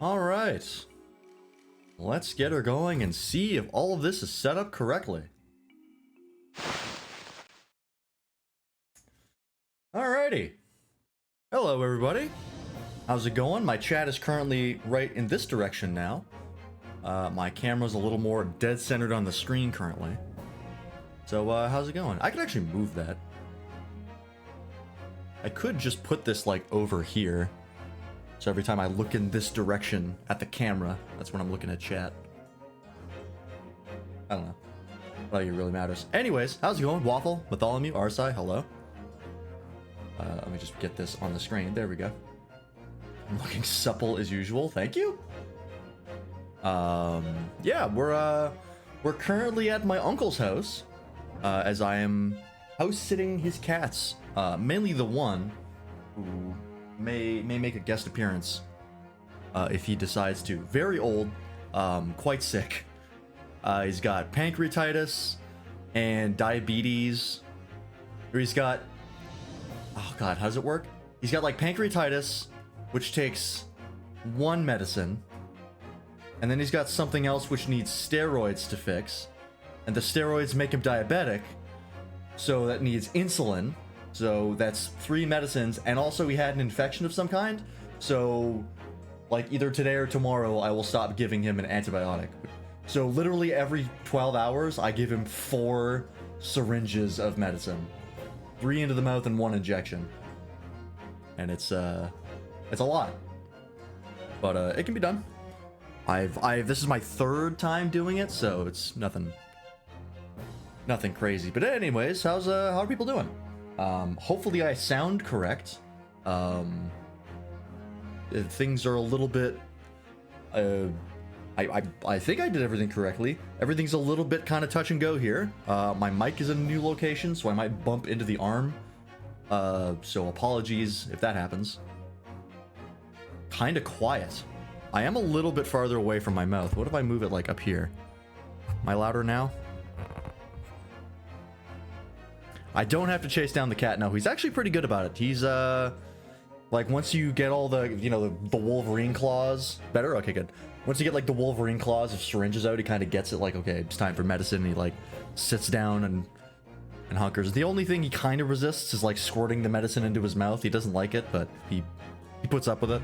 All right. Let's get her going and see if all of this is set up correctly. Alrighty. Hello, everybody. How's it going? My chat is currently right in this direction now. My camera's a little more dead centered on the screen currently. So, how's it going? I could actually move that. I could just put this, like, over here. So every time I look in this direction at the camera, that's when I'm looking at chat. I don't know. I don't think it really matters. Anyways, how's it going? Waffle, Bartholomew, Arsai, hello. Let me just get this on the screen. There we go. I'm looking supple as usual. Thank you. Yeah, we're currently at my uncle's house, as I am house sitting his cats. Mainly the one who may make a guest appearance if he decides to. Very old, quite sick. He's got pancreatitis and diabetes. Or he's got, oh god, how does it work? He's got like pancreatitis, which takes one medicine, and then he's got something else which needs steroids to fix, and the steroids make him diabetic, so that needs insulin. So that's 3 medicines, and also he had an infection of some kind. So, like, either today or tomorrow, I will stop giving him an antibiotic. So literally every 12 hours, I give him 4 syringes of medicine. 3 into the mouth and 1 injection. And it's a lot. But it can be done. This is my 3rd time doing it, so it's nothing crazy. But anyways, how are people doing? Hopefully I sound correct. Things are a little bit, I think I did everything correctly. Everything's a little bit kind of touch and go here. My mic is in a new location, so I might bump into the arm. So apologies if that happens. Kind of quiet. I am a little bit farther away from my mouth. What if I move it like up here? Am I louder now? I don't have to chase down the cat. No, he's actually pretty good about it. He's, like, once you get all the, you know, the Wolverine claws... Better? Okay, good. Once you get, like, the Wolverine claws of syringes out, he kind of gets it, like, okay, it's time for medicine. And he, like, sits down and hunkers. The only thing he kind of resists is, like, squirting the medicine into his mouth. He doesn't like it, but he puts up with it.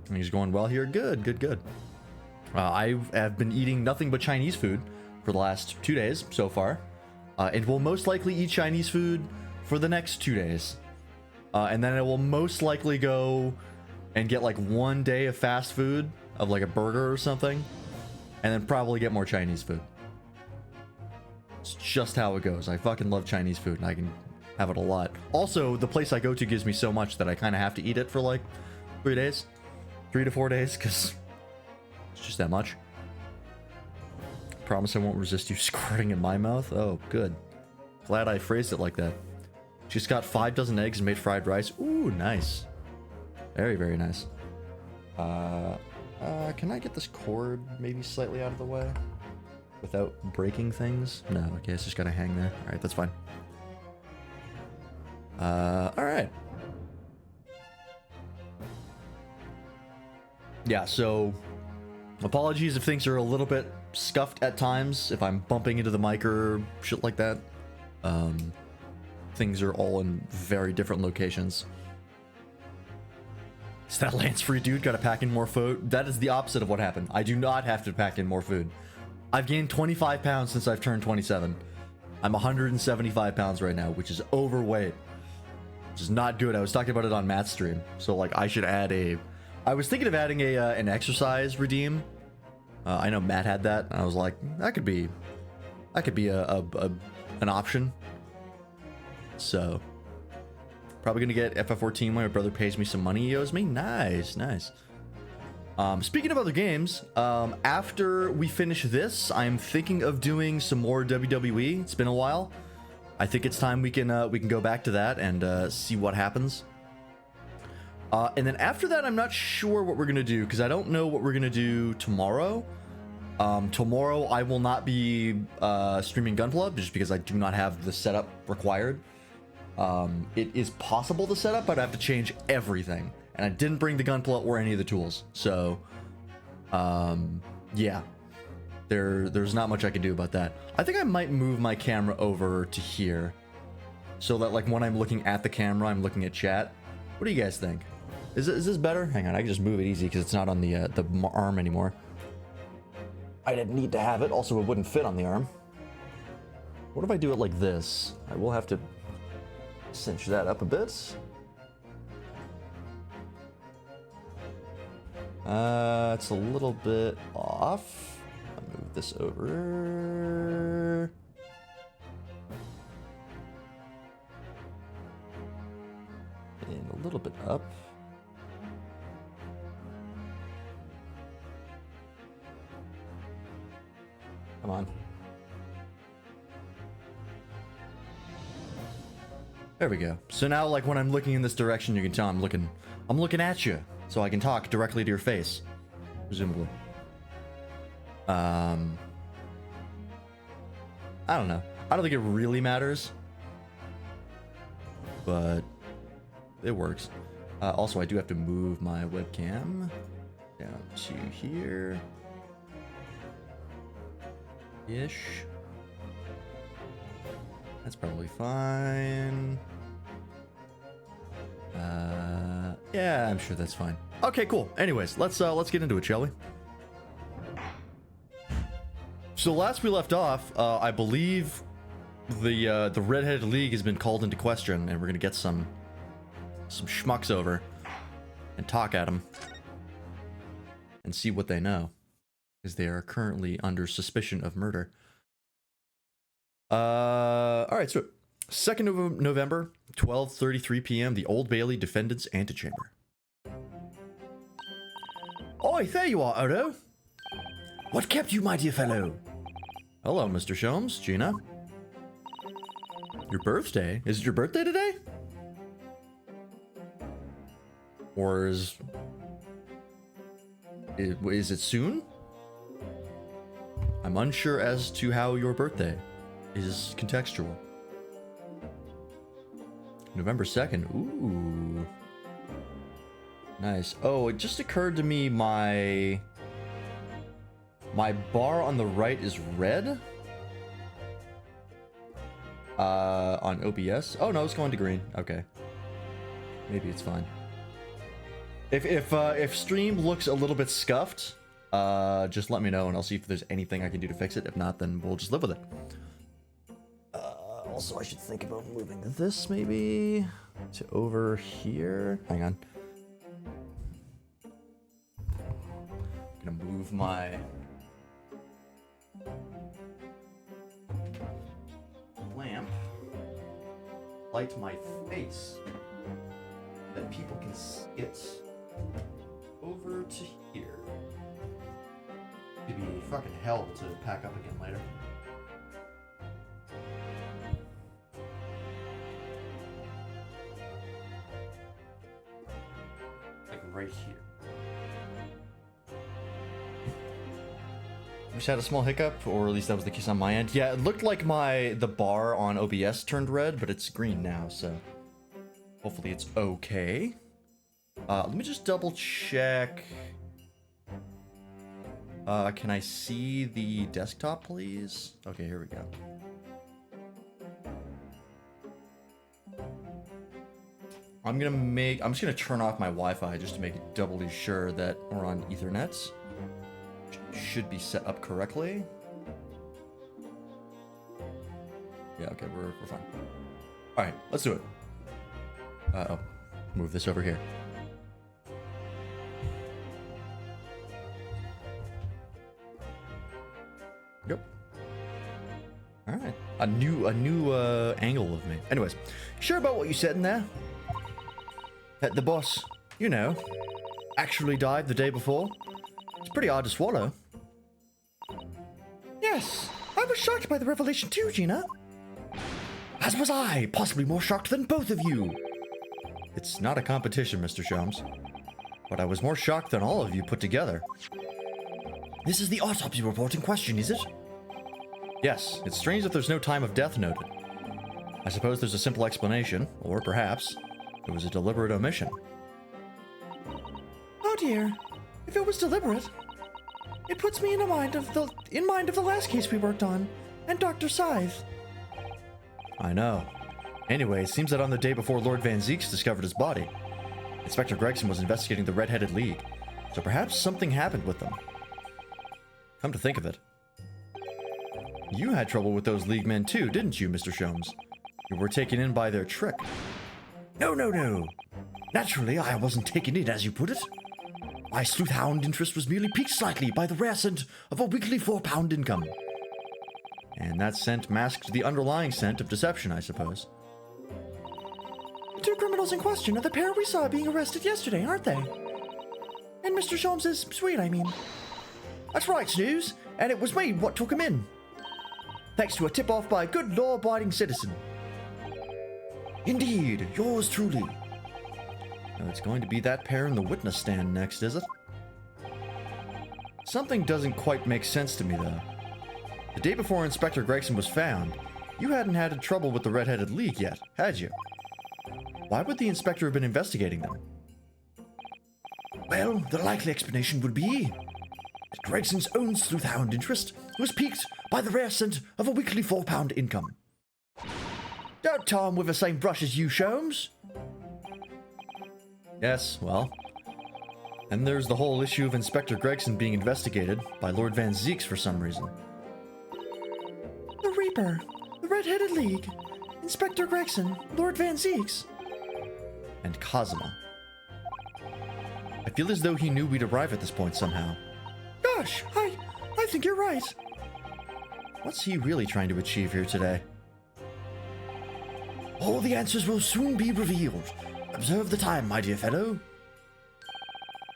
He's going well here. Good. I have been eating nothing but Chinese food for the last 2 days so far. And will most likely eat Chinese food for the next 2 days. And then I will most likely go and get like 1 day of fast food of like a burger or something. And then probably get more Chinese food. It's just how it goes. I fucking love Chinese food and I can have it a lot. Also, the place I go to gives me so much that I kind of have to eat it for like 3 days. 3 to 4 days, because it's just that much. Promise I won't resist you squirting in my mouth. Oh, good. Glad I phrased it like that. She's got 5 dozen eggs and made fried rice. Ooh, nice. Very, very nice. Can I get this cord maybe slightly out of the way? Without breaking things? No, okay, it's just gotta hang there. Alright, that's fine. Alright. Yeah, so... apologies if things are a little bit scuffed at times, if I'm bumping into the mic or shit like that. Things are all in very different locations. Is that Lance-free dude gotta pack in more food? That is the opposite of what happened. I do not have to pack in more food. I've gained 25 pounds since I've turned 27. I'm 175 pounds right now, which is overweight. Which is not good. I was talking about it on Matt's stream. So, like, I should add a... I was thinking of adding an exercise redeem. I know Matt had that, and I was like, that could be an option. So, probably gonna get FF14 when my brother pays me some money he owes me. Nice. Speaking of other games, after we finish this, I'm thinking of doing some more WWE. It's been a while. I think it's time we can go back to that and see what happens. And then after that, I'm not sure what we're going to do, because I don't know what we're going to do tomorrow. Tomorrow, I will not be streaming Gunpla, just because I do not have the setup required. It is possible to set up, but I have to change everything. and I didn't bring the gunpla or any of the tools. So, yeah, there's not much I can do about that. I think I might move my camera over to here, so that like when I'm looking at the camera, I'm looking at chat. What do you guys think? Is this better? Hang on, I can just move it easy because it's not on the arm anymore. I didn't need to have it. Also, it wouldn't fit on the arm. What if I do it like this? I will have to cinch that up a bit. It's a little bit off. I'll move this over. And a little bit up. Come on. There we go. So now, like, when I'm looking in this direction, you can tell I'm looking at you, so I can talk directly to your face, presumably. I don't know. I don't think it really matters, but it works. Also, I do have to move my webcam down to here. Ish. That's probably fine. Yeah, I'm sure that's fine. Okay, cool. Anyways, let's get into it, shall we? So last we left off, I believe the Redheaded League has been called into question, and we're gonna get some schmucks over and talk at them and see what they know, because they are currently under suspicion of murder. All right, so 2nd of November, 12:33 p.m., the Old Bailey Defendant's Antechamber. Oi, there you are, Odo. What kept you, my dear fellow? Hello, Mr. Sholmes, Gina. Your birthday? Is it your birthday today? Or is it soon? I'm unsure as to how your birthday is contextual. November 2nd. Ooh. Nice. Oh, it just occurred to me my bar on the right is red. On OBS. Oh no, it's going to green. Okay. Maybe it's fine. If stream looks a little bit scuffed, just let me know and I'll see if there's anything I can do to fix it. If not, then we'll just live with it. Also, I should think about moving this maybe to over here. Hang on. I'm gonna move my lamp, light my face, that people can see it, over to here. It'd be fucking hell to pack up again later. Right here. We just had a small hiccup, or at least that was the case on my end. Yeah, it looked like the bar on OBS turned red, but it's green now, so hopefully it's okay. Let me just double check. Can I see the desktop, please? Okay, here we go. I'm just gonna turn off my Wi-Fi just to make it doubly sure that we're on Ethernet. Should be set up correctly. Yeah, okay, we're fine. All right, let's do it. Oh, move this over here. Yep. All right, a new angle of me. Anyways, sure about what you said in there? That the boss, you know, actually died the day before? It's pretty hard to swallow. Yes, I was shocked by the revelation too, Gina. As was I, possibly more shocked than both of you. It's not a competition, Mr. Sholmes. But I was more shocked than all of you put together. This is the autopsy report in question, is it? Yes, it's strange that there's no time of death noted. I suppose there's a simple explanation, or perhaps it was a deliberate omission. dear. If it was deliberate, it puts me in mind of the last case we worked on, and Dr. Scythe. I know. Anyway, it seems that on the day before Lord Van Zeeks discovered his body, Inspector Gregson was investigating the Red-Headed League, so perhaps something happened with them. Come to think of it, you had trouble with those League men too, didn't you, Mr. Sholmes? You were taken in by their trick. No. Naturally, I wasn't taken in, as you put it. My sleuth-hound interest was merely piqued slightly by the rare scent of a weekly £4 income. And that scent masked the underlying scent of deception, I suppose. The two criminals in question are the pair we saw being arrested yesterday, aren't they? And Mr. Sholmes' suite, I mean. That's right, Snooze, and it was me what took him in. Thanks to a tip-off by a good law-abiding citizen. Indeed, yours truly. Now it's going to be that pair in the witness stand next, is it? Something doesn't quite make sense to me, though. The day before Inspector Gregson was found, you hadn't had trouble with the Red-Headed League yet, had you? Why would the inspector have been investigating them? Well, the likely explanation would be that Gregson's own sleuth-hound interest was piqued by the rare scent of a weekly £4 income. Don't tar him with the same brush as you, Sholmes. Yes, well. And there's the whole issue of Inspector Gregson being investigated by Lord Van Zeeks for some reason. The Reaper, the Red-Headed League, Inspector Gregson, Lord Van Zeeks. And Cosimo. I feel as though he knew we'd arrive at this point somehow. Gosh, I think you're right. What's he really trying to achieve here today? All the answers will soon be revealed. Observe the time, my dear fellow.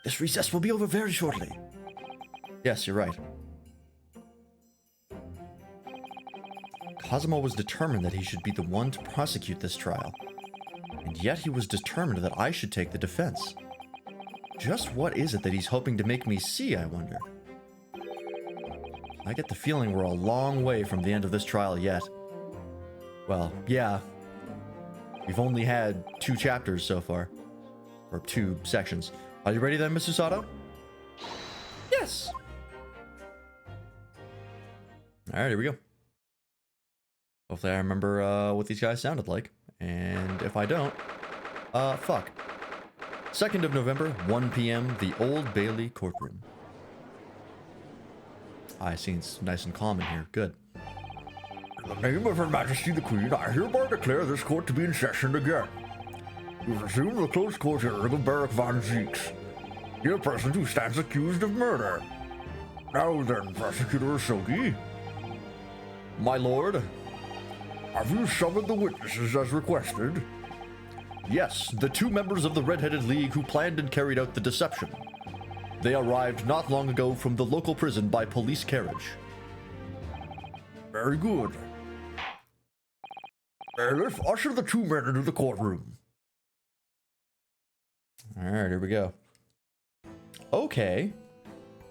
This recess will be over very shortly. Yes, you're right. Cosimo was determined that he should be the one to prosecute this trial. And yet he was determined that I should take the defense. Just what is it that he's hoping to make me see, I wonder? I get the feeling we're a long way from the end of this trial yet. Well, yeah. We've only had 2 chapters so far. Or 2 sections. Are you ready then, Mr. Sato? Yes. Alright, here we go. Hopefully I remember what these guys sounded like. And if I don't, fuck. 2nd of November, 1 p.m., the Old Bailey courtroom. I see it's nice and calm in here. Good. In the name of Her Majesty the Queen, I hereby declare this court to be in session again. We resume the closed court hearing of Barak Van Zeeks, your person who stands accused of murder. Now then, Prosecutor Asogi. My lord. Have you summoned the witnesses as requested? Yes, the 2 members of the Red-Headed League who planned and carried out the deception. They arrived not long ago from the local prison by police carriage. Very good. Bailiff, usher the 2 men into the courtroom. Alright, here we go. Okay.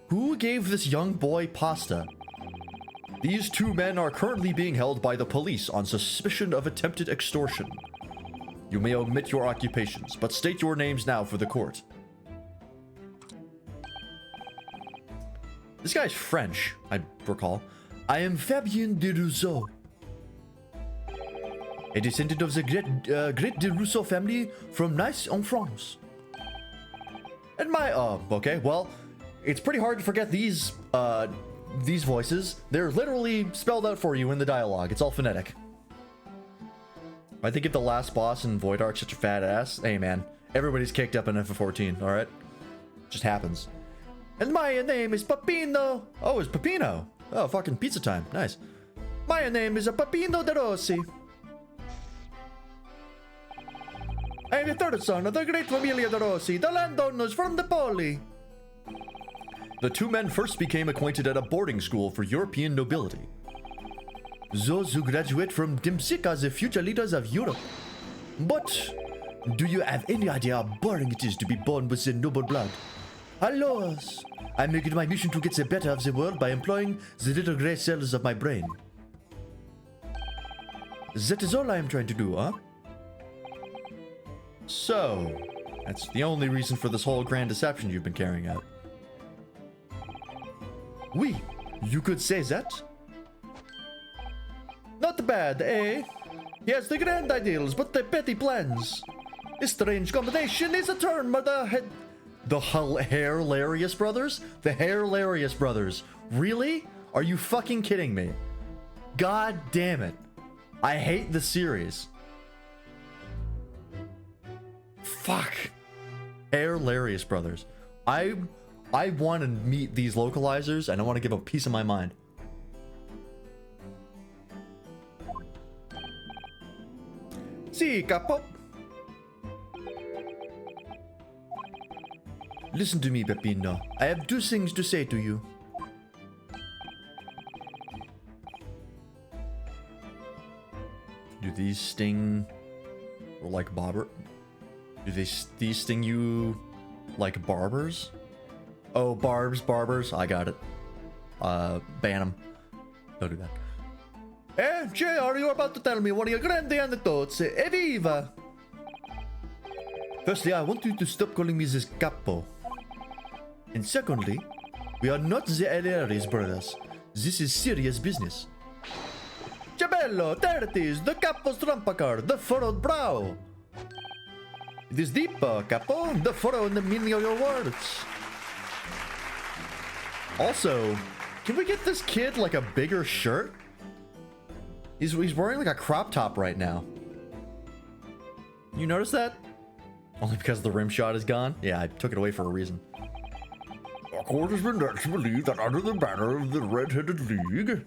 Who gave this young boy pasta? These 2 men are currently being held by the police on suspicion of attempted extortion. You may omit your occupations, but state your names now for the court. This guy's French, I recall. I am Fabien de Rousseau, a descendant of the great de Rousseau family from Nice en France. And my, okay, well, it's pretty hard to forget these voices. They're literally spelled out for you in the dialogue. It's all phonetic. I think if the last boss in Void Ark's such a fat ass, hey man, everybody's kicked up in FF14, alright? Just happens. And my name is Peppino. Oh, it's Peppino. Oh, fucking pizza time. Nice. My name is Peppino de Rossi. I am the 3rd son of the great Familia de Rossi, the landowners from the Poli. The 2 men first became acquainted at a boarding school for European nobility. Those who graduate from Dimsik are the future leaders of Europe. But do you have any idea how boring it is to be born with the noble blood? Alas, I make it my mission to get the better of the world by employing the little grey cells of my brain. That is all I am trying to do, huh? So, That's the only reason for this whole grand deception you've been carrying out. Oui, you could say that. Not bad, eh? He has the grand ideals, but the petty plans. A strange combination is a term by the head. The Hilarious Brothers? The Hilarious Brothers. Really? Are you fucking kidding me? God damn it. I hate the series. Fuck. Hilarious Brothers. I want to meet these localizers and I want to give a piece of my mind. Si, capo. Listen to me, Peppino. I have two things to say to you. Do these sting like bobber? Do these sting you like barbers? Oh, barbers. I got it. Ban them. Don't do that. JR, you're about to tell me one of your grand anecdotes. Evviva! Firstly, I want you to stop calling me this capo. And secondly, we are not the Hilarious Brothers. This is serious business. Ciabello, there it is, the capo's trump card, the furrowed brow. It is deep, capo, the furrow in the meaning of your words. Also, can we get this kid like a bigger shirt? He's wearing like a crop top right now. You notice that? Only because the rim shot is gone? Yeah, I took it away for a reason. Our court has been led to believe that under the banner of the Red-Headed League,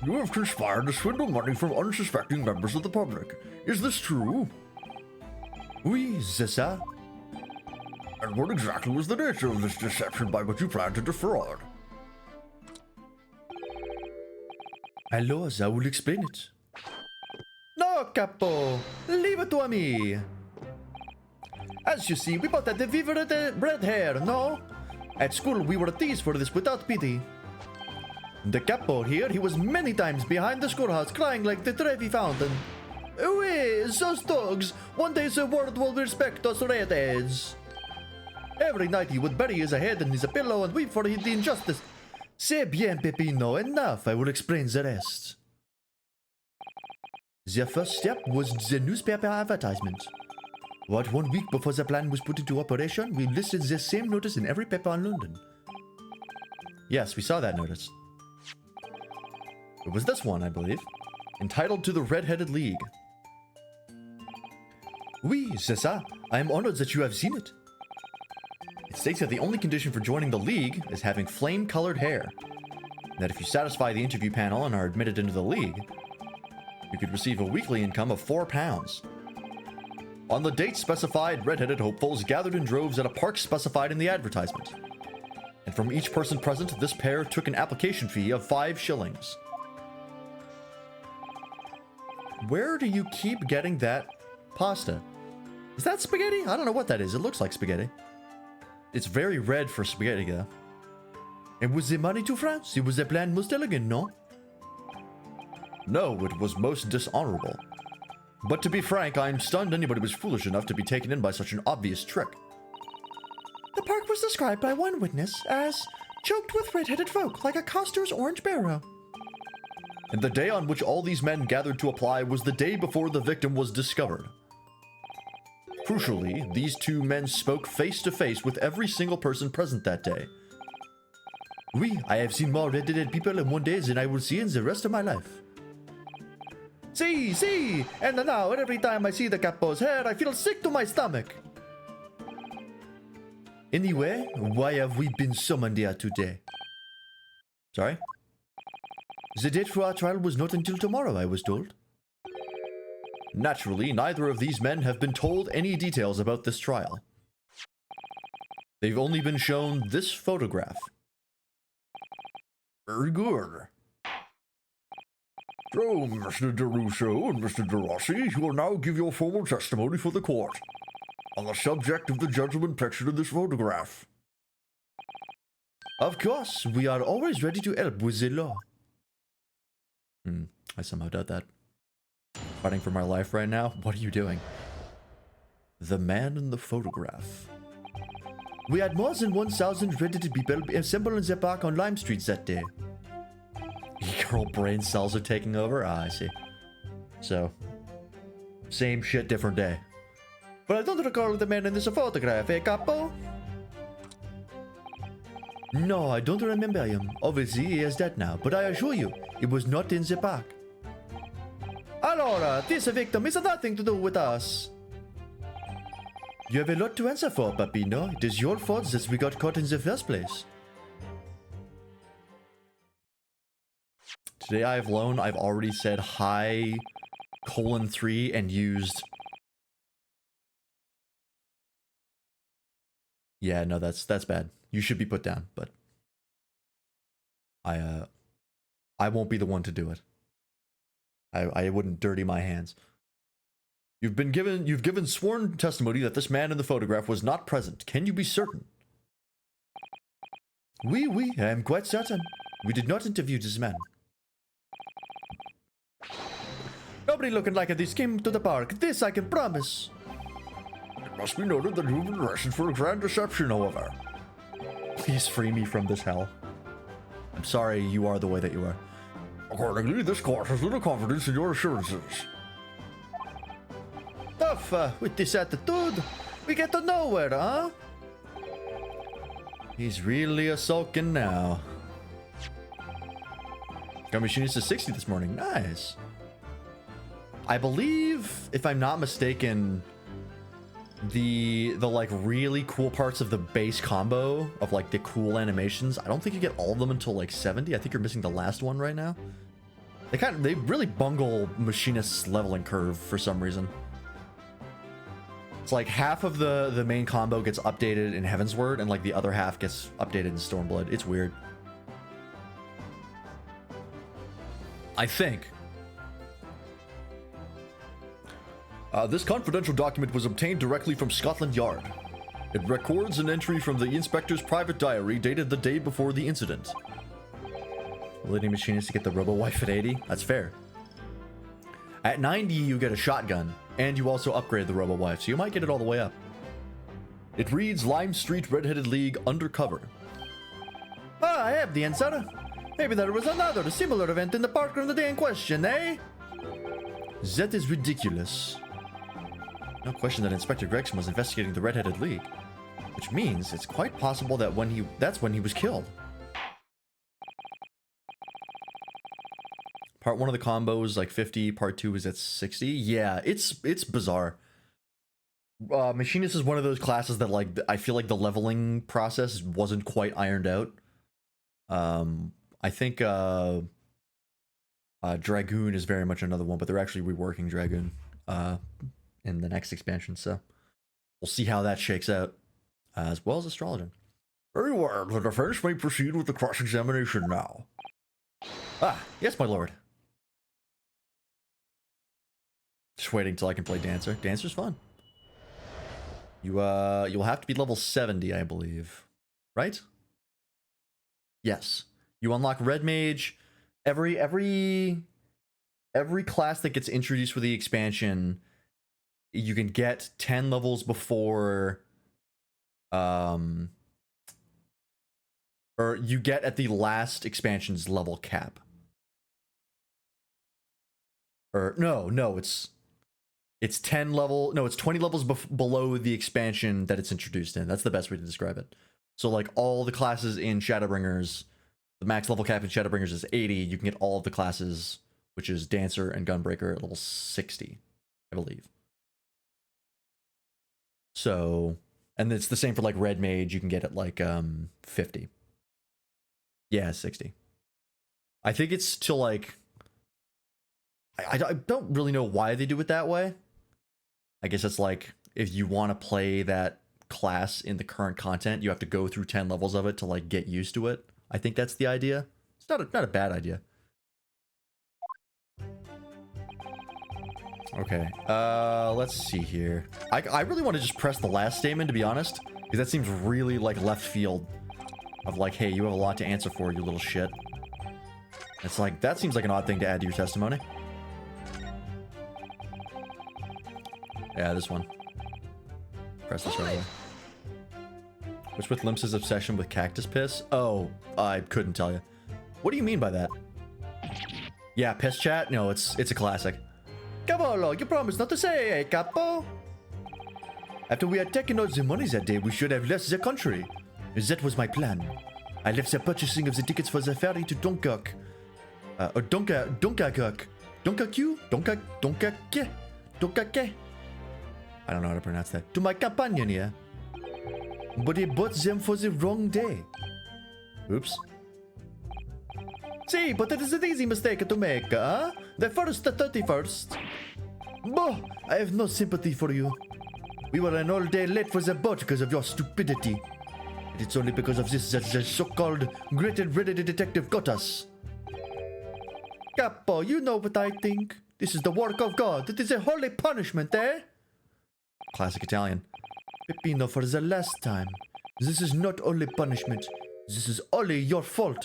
you have conspired to swindle money from unsuspecting members of the public. Is this true? Oui, c'est ça. And what exactly was the nature of this deception by which you plan to defraud? Alors, I will explain it. No, capo, leave it to me. As you see, we both had the vivid red hair, no? At school, we were teased for this without pity. The capo here, he was many times behind the schoolhouse crying like the Trevi Fountain. Oui, those dogs, one day the world will respect us redheads. Every night he would bury his head in his pillow and weep for the injustice. C'est bien, Peppino, enough, I will explain the rest. The first step was the newspaper advertisement. What, 1 week before the plan was put into operation, we listed the same notice in every paper in London. Yes, we saw that notice. It was this one, I believe. Entitled to the Red-Headed League. Oui, c'est ça. I am honored that you have seen it. It states that the only condition for joining the league is having flame-colored hair. And that if you satisfy the interview panel and are admitted into the league, you could receive a weekly income of £4. On the date specified, red-headed hopefuls gathered in droves at a park specified in the advertisement. And from each person present, this pair took an application fee of 5 shillings. Where do you keep getting that pasta? Is that spaghetti? I don't know what that is. It looks like spaghetti. It's very red for spaghetti, though. And was the money to France? It was a plan most elegant, no? No, it was most dishonorable. But to be frank, I'm stunned anybody was foolish enough to be taken in by such an obvious trick. The park was described by one witness as choked with red-headed folk like a Coster's orange barrow. And the day on which all these men gathered to apply was the day before the victim was discovered. Crucially, these two men spoke face to face with every single person present that day. Oui, I have seen more red-headed people in one day than I will see in the rest of my life. See, and now every time I see the capo's hair, I feel sick to my stomach. Anyway, why have we been summoned here today? Sorry? The date for our trial was not until tomorrow, I was told. Naturally, neither of these men have been told any details about this trial. They've only been shown this photograph. Very good. So, Mr. DeRusso and Mr. DeRossi, you will now give your formal testimony for the court on the subject of the gentleman pictured in this photograph. Of course, we are always ready to help with the law. I somehow doubt that. Fighting for my life right now? What are you doing? The man in the photograph. We had more than 1,000 ready-to people assembled in the park on Lime Street that day. Girl brain cells are taking over? Ah, I see. So, same shit, different day. But I don't recall the man in this photograph, eh, capo? No, I don't remember him. Obviously, he is dead now, but I assure you, he was not in the park. Allora, this victim has nothing to do with us. You have a lot to answer for, Papino. It is your fault that we got caught in the first place. Today I've already said hi, :3 and used... Yeah, no, that's bad. You should be put down, but... I won't be the one to do it. I wouldn't dirty my hands. You've given sworn testimony that this man in the photograph was not present. Can you be certain? Oui, I am quite certain. We did not interview this man. Nobody looking like this came to the park. This I can promise. It must be noted that you've been arrested for a grand deception, however. Please free me from this hell. I'm sorry you are the way that you are. Accordingly, this court has little confidence in your assurances. Tough, with this attitude, we get to nowhere, huh? He's really a sulking now. Got machinist to 60 this morning. Nice. I believe, if I'm not mistaken, the like really cool parts of the base combo of like the cool animations, I don't think you get all of them until like 70. I think you're missing the last one right now. They really bungle machinist's leveling curve for some reason. It's like half of the main combo gets updated in Heavensward and like the other half gets updated in Stormblood. It's weird. I think. This confidential document was obtained directly from Scotland Yard. It records an entry from the inspector's private diary dated the day before the incident. Leading machinist to get the Robo-Wife at 80? That's fair. At 90, you get a shotgun, and you also upgrade the Robo-Wife, so you might get it all the way up. It reads Lime Street Red-Headed League undercover. Ah, I have the answer. Maybe there was another similar event in the park on the day in question, eh? That is ridiculous. No question that Inspector Gregson was investigating the Red-Headed League, which means it's quite possible that that's when he was killed. Part 1 of the combo is like 50, part 2 is at 60. Yeah, it's bizarre. Machinist is one of those classes that like I feel like the leveling process wasn't quite ironed out. I think Dragoon is very much another one, but they're actually reworking Dragoon in the next expansion, so we'll see how that shakes out, as well as Astrologian. Very well, the defense may proceed with the cross-examination now. Ah, yes, my lord. Just waiting till I can play Dancer. Dancer's fun. You'll have to be level 70, I believe. Right? Yes. You unlock Red Mage. Every class that gets introduced with the expansion, you can get 10 levels before or you get at the last expansion's level cap. Or no, it's 10 level, no, it's 20 levels below the expansion that it's introduced in. That's the best way to describe it. So like all the classes in Shadowbringers, the max level cap in Shadowbringers is 80. You can get all of the classes, which is Dancer and Gunbreaker, at level 60, I believe. So, and it's the same for like Red Mage. You can get it like 50. Yeah, 60. I think it's till like, I don't really know why they do it that way. I guess it's like if you want to play that class in the current content, you have to go through 10 levels of it to like get used to it. I think that's the idea. It's not a bad idea. Okay, let's see here. I really want to just press the last statement, to be honest, because that seems really like left field of like, hey, you have a lot to answer for, you little shit. It's like, that seems like an odd thing to add to your testimony. Yeah, this one. press this right away. What's with Limps's obsession with cactus piss? Oh, I couldn't tell you. What do you mean by that? Yeah, piss chat? No, it's a classic. Cavallo, you promised not to say, eh, Capo? After we had taken all the money that day, we should have left the country. That was my plan. I left the purchasing of the tickets for the ferry to Dunkirk. Dunkirk. Dunkirk? I don't know how to pronounce that. To my companion here. But he bought them for the wrong day. Oops. See, but it is an easy mistake to make, huh? The 1st, the 31st. Boh, I have no sympathy for you. We were an all day late for the boat because of your stupidity. And it's only because of this that the so-called great and ready detective got us. Capo, you know what I think. This is the work of God. It is a holy punishment, eh? Classic Italian. Peppino, for the last time. This is not only punishment. This is only your fault.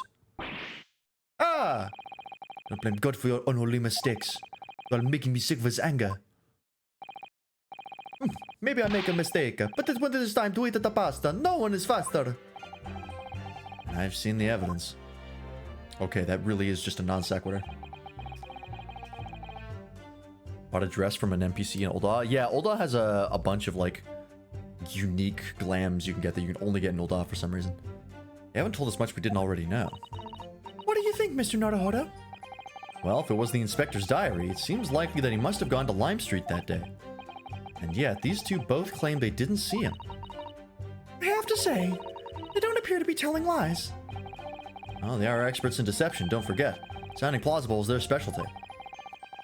Ah! Don't blame God for your unholy mistakes while making me sick with his anger. Maybe I make a mistake, but it's when it is time to eat the pasta. No one is faster. I've seen the evidence. Okay, that really is just a non sequitur. Bought a dress from an NPC in Ul'dah. Yeah, Ul'dah has a bunch of like unique glams you can get that you can only get in Ul'dah for some reason. They haven't told us much we didn't already know. What do you think, Mr. Naruhodo? Well, if it was the inspector's diary, it seems likely that he must have gone to Lime Street that day. And yet, these two both claim they didn't see him. I have to say, they don't appear to be telling lies. Oh, they are experts in deception, don't forget. Sounding plausible is their specialty.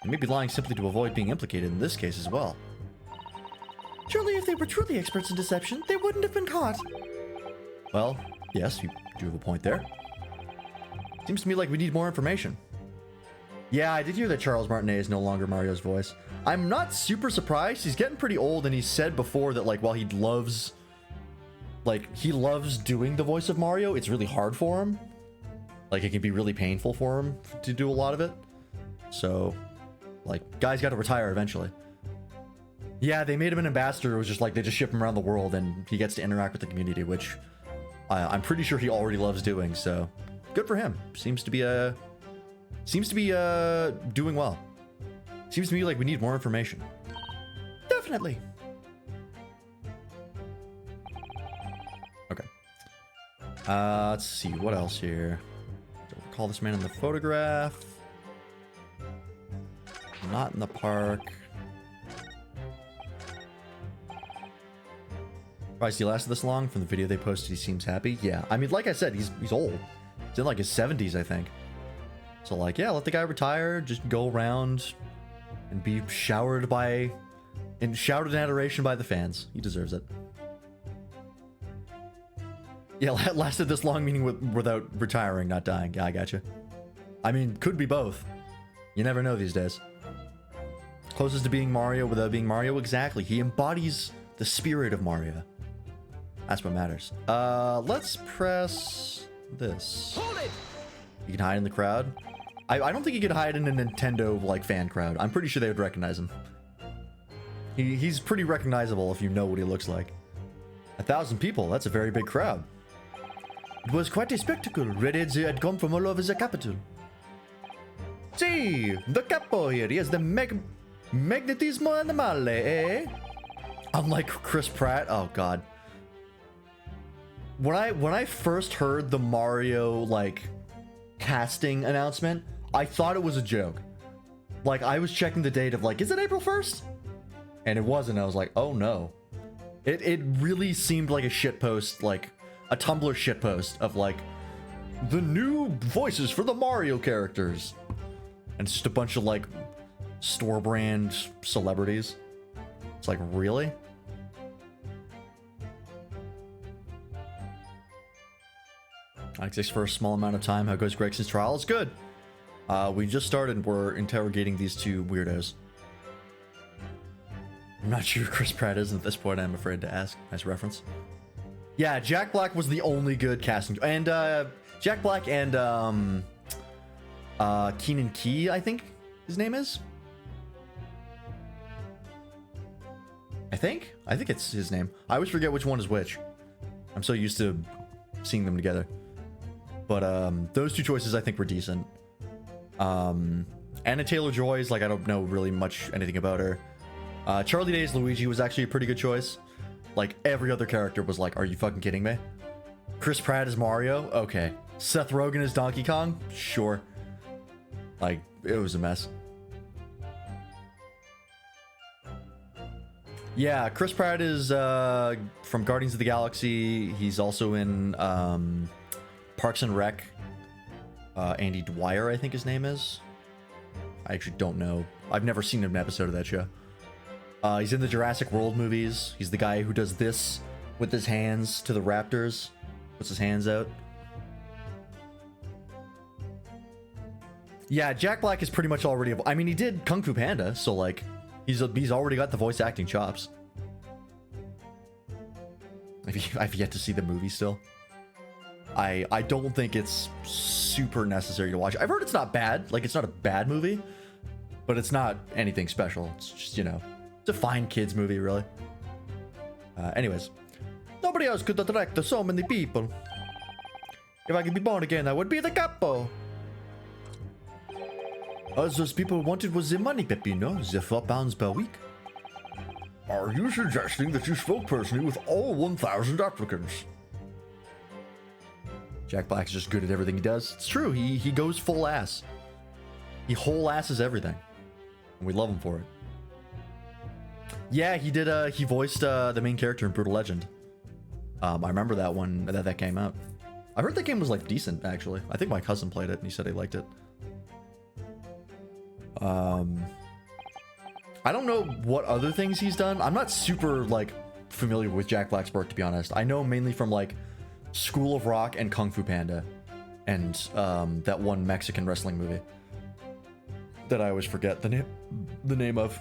They may be lying simply to avoid being implicated in this case as well. Surely if they were truly experts in deception, they wouldn't have been caught. Well, yes, you do have a point there. Seems to me like we need more information. Yeah, I did hear that Charles Martinet is no longer Mario's voice. I'm not super surprised. He's getting pretty old, and he said before that, like, while he loves doing the voice of Mario, it's really hard for him. Like, it can be really painful for him to do a lot of it. So, like, guy's got to retire eventually. Yeah, they made him an ambassador. It was just like they just ship him around the world, and he gets to interact with the community, which I'm pretty sure he already loves doing. So, good for him. Seems to be doing well. Seems to me like we need more information. Definitely. Okay. Let's see what else here. Don't recall this man in the photograph. Not in the park. Surprised he lasted this long. From the video they posted, he seems happy. Yeah, I mean, like I said, he's old. He's in like his 70s, I think. So like, yeah, let the guy retire. Just go around and be shouted in adoration by the fans. He deserves it. Yeah, lasted this long, meaning without retiring, not dying. Yeah, I gotcha. I mean, could be both. You never know these days. Closest to being Mario without being Mario, exactly. He embodies the spirit of Mario. That's what matters. Let's press this. Hold it! You can hide in the crowd. I don't think you could hide in a Nintendo like fan crowd. I'm pretty sure they would recognize him. He's pretty recognizable if you know what he looks like. 1,000 people, that's a very big crowd. It was quite a spectacle. Redheads had come from all over the capital. See, the capo here. He has the magnetismo animale, eh? Unlike Chris Pratt, oh god. When I first heard the Mario like casting announcement, I thought it was a joke. Like, I was checking the date of like, is it April 1st? And it wasn't. I was like, oh no. It really seemed like a shitpost, like a Tumblr shitpost of like the new voices for the Mario characters. And it's just a bunch of like store brand celebrities. It's like, really? I exist for a small amount of time. How goes Gregson's trial? It's good. We just started and we're interrogating these two weirdos. I'm not sure who Chris Pratt is at this point. I'm afraid to ask. Nice reference. Yeah, Jack Black was the only good casting. And Jack Black and Keenan Key, I think his name is. I think it's his name. I always forget which one is which. I'm so used to seeing them together. But those two choices I think were decent. Anna Taylor-Joy is like, I don't know really much anything about her. Charlie Day's Luigi was actually a pretty good choice. Like every other character was like, are you fucking kidding me? Chris Pratt as Mario? Okay. Seth Rogen as Donkey Kong? Sure. Like, it was a mess. Yeah, Chris Pratt is from Guardians of the Galaxy. He's also in Parks and Rec. Andy Dwyer, I think his name is. I actually don't know. I've never seen an episode of that show. He's in the Jurassic World movies. He's the guy who does this with his hands to the raptors. Puts his hands out. Yeah, Jack Black is pretty much already... I mean, he did Kung Fu Panda, so like... He's already got the voice acting chops. I've yet to see the movie still. I don't think it's super necessary to watch. I've heard it's not bad. Like, it's not a bad movie. But it's not anything special. It's just, you know... It's a fine kids movie, really. Anyways. Nobody else could attract so many people. If I could be born again, I would be the capo. All those people wanted was the money, Peppino. The £4 per week. Are you suggesting that you spoke personally with all 1,000 applicants? Jack Black's just good at everything he does. It's true. He goes full ass. He whole asses everything. And we love him for it. Yeah, he did. He voiced the main character in Brutal Legend. I remember that one that came out. I heard that game was like decent, actually. I think my cousin played it and he said he liked it. I don't know what other things he's done. I'm not super like familiar with Jack Black's work, to be honest. I know mainly from like School of Rock and Kung Fu Panda, and that one Mexican wrestling movie that I always forget the name of.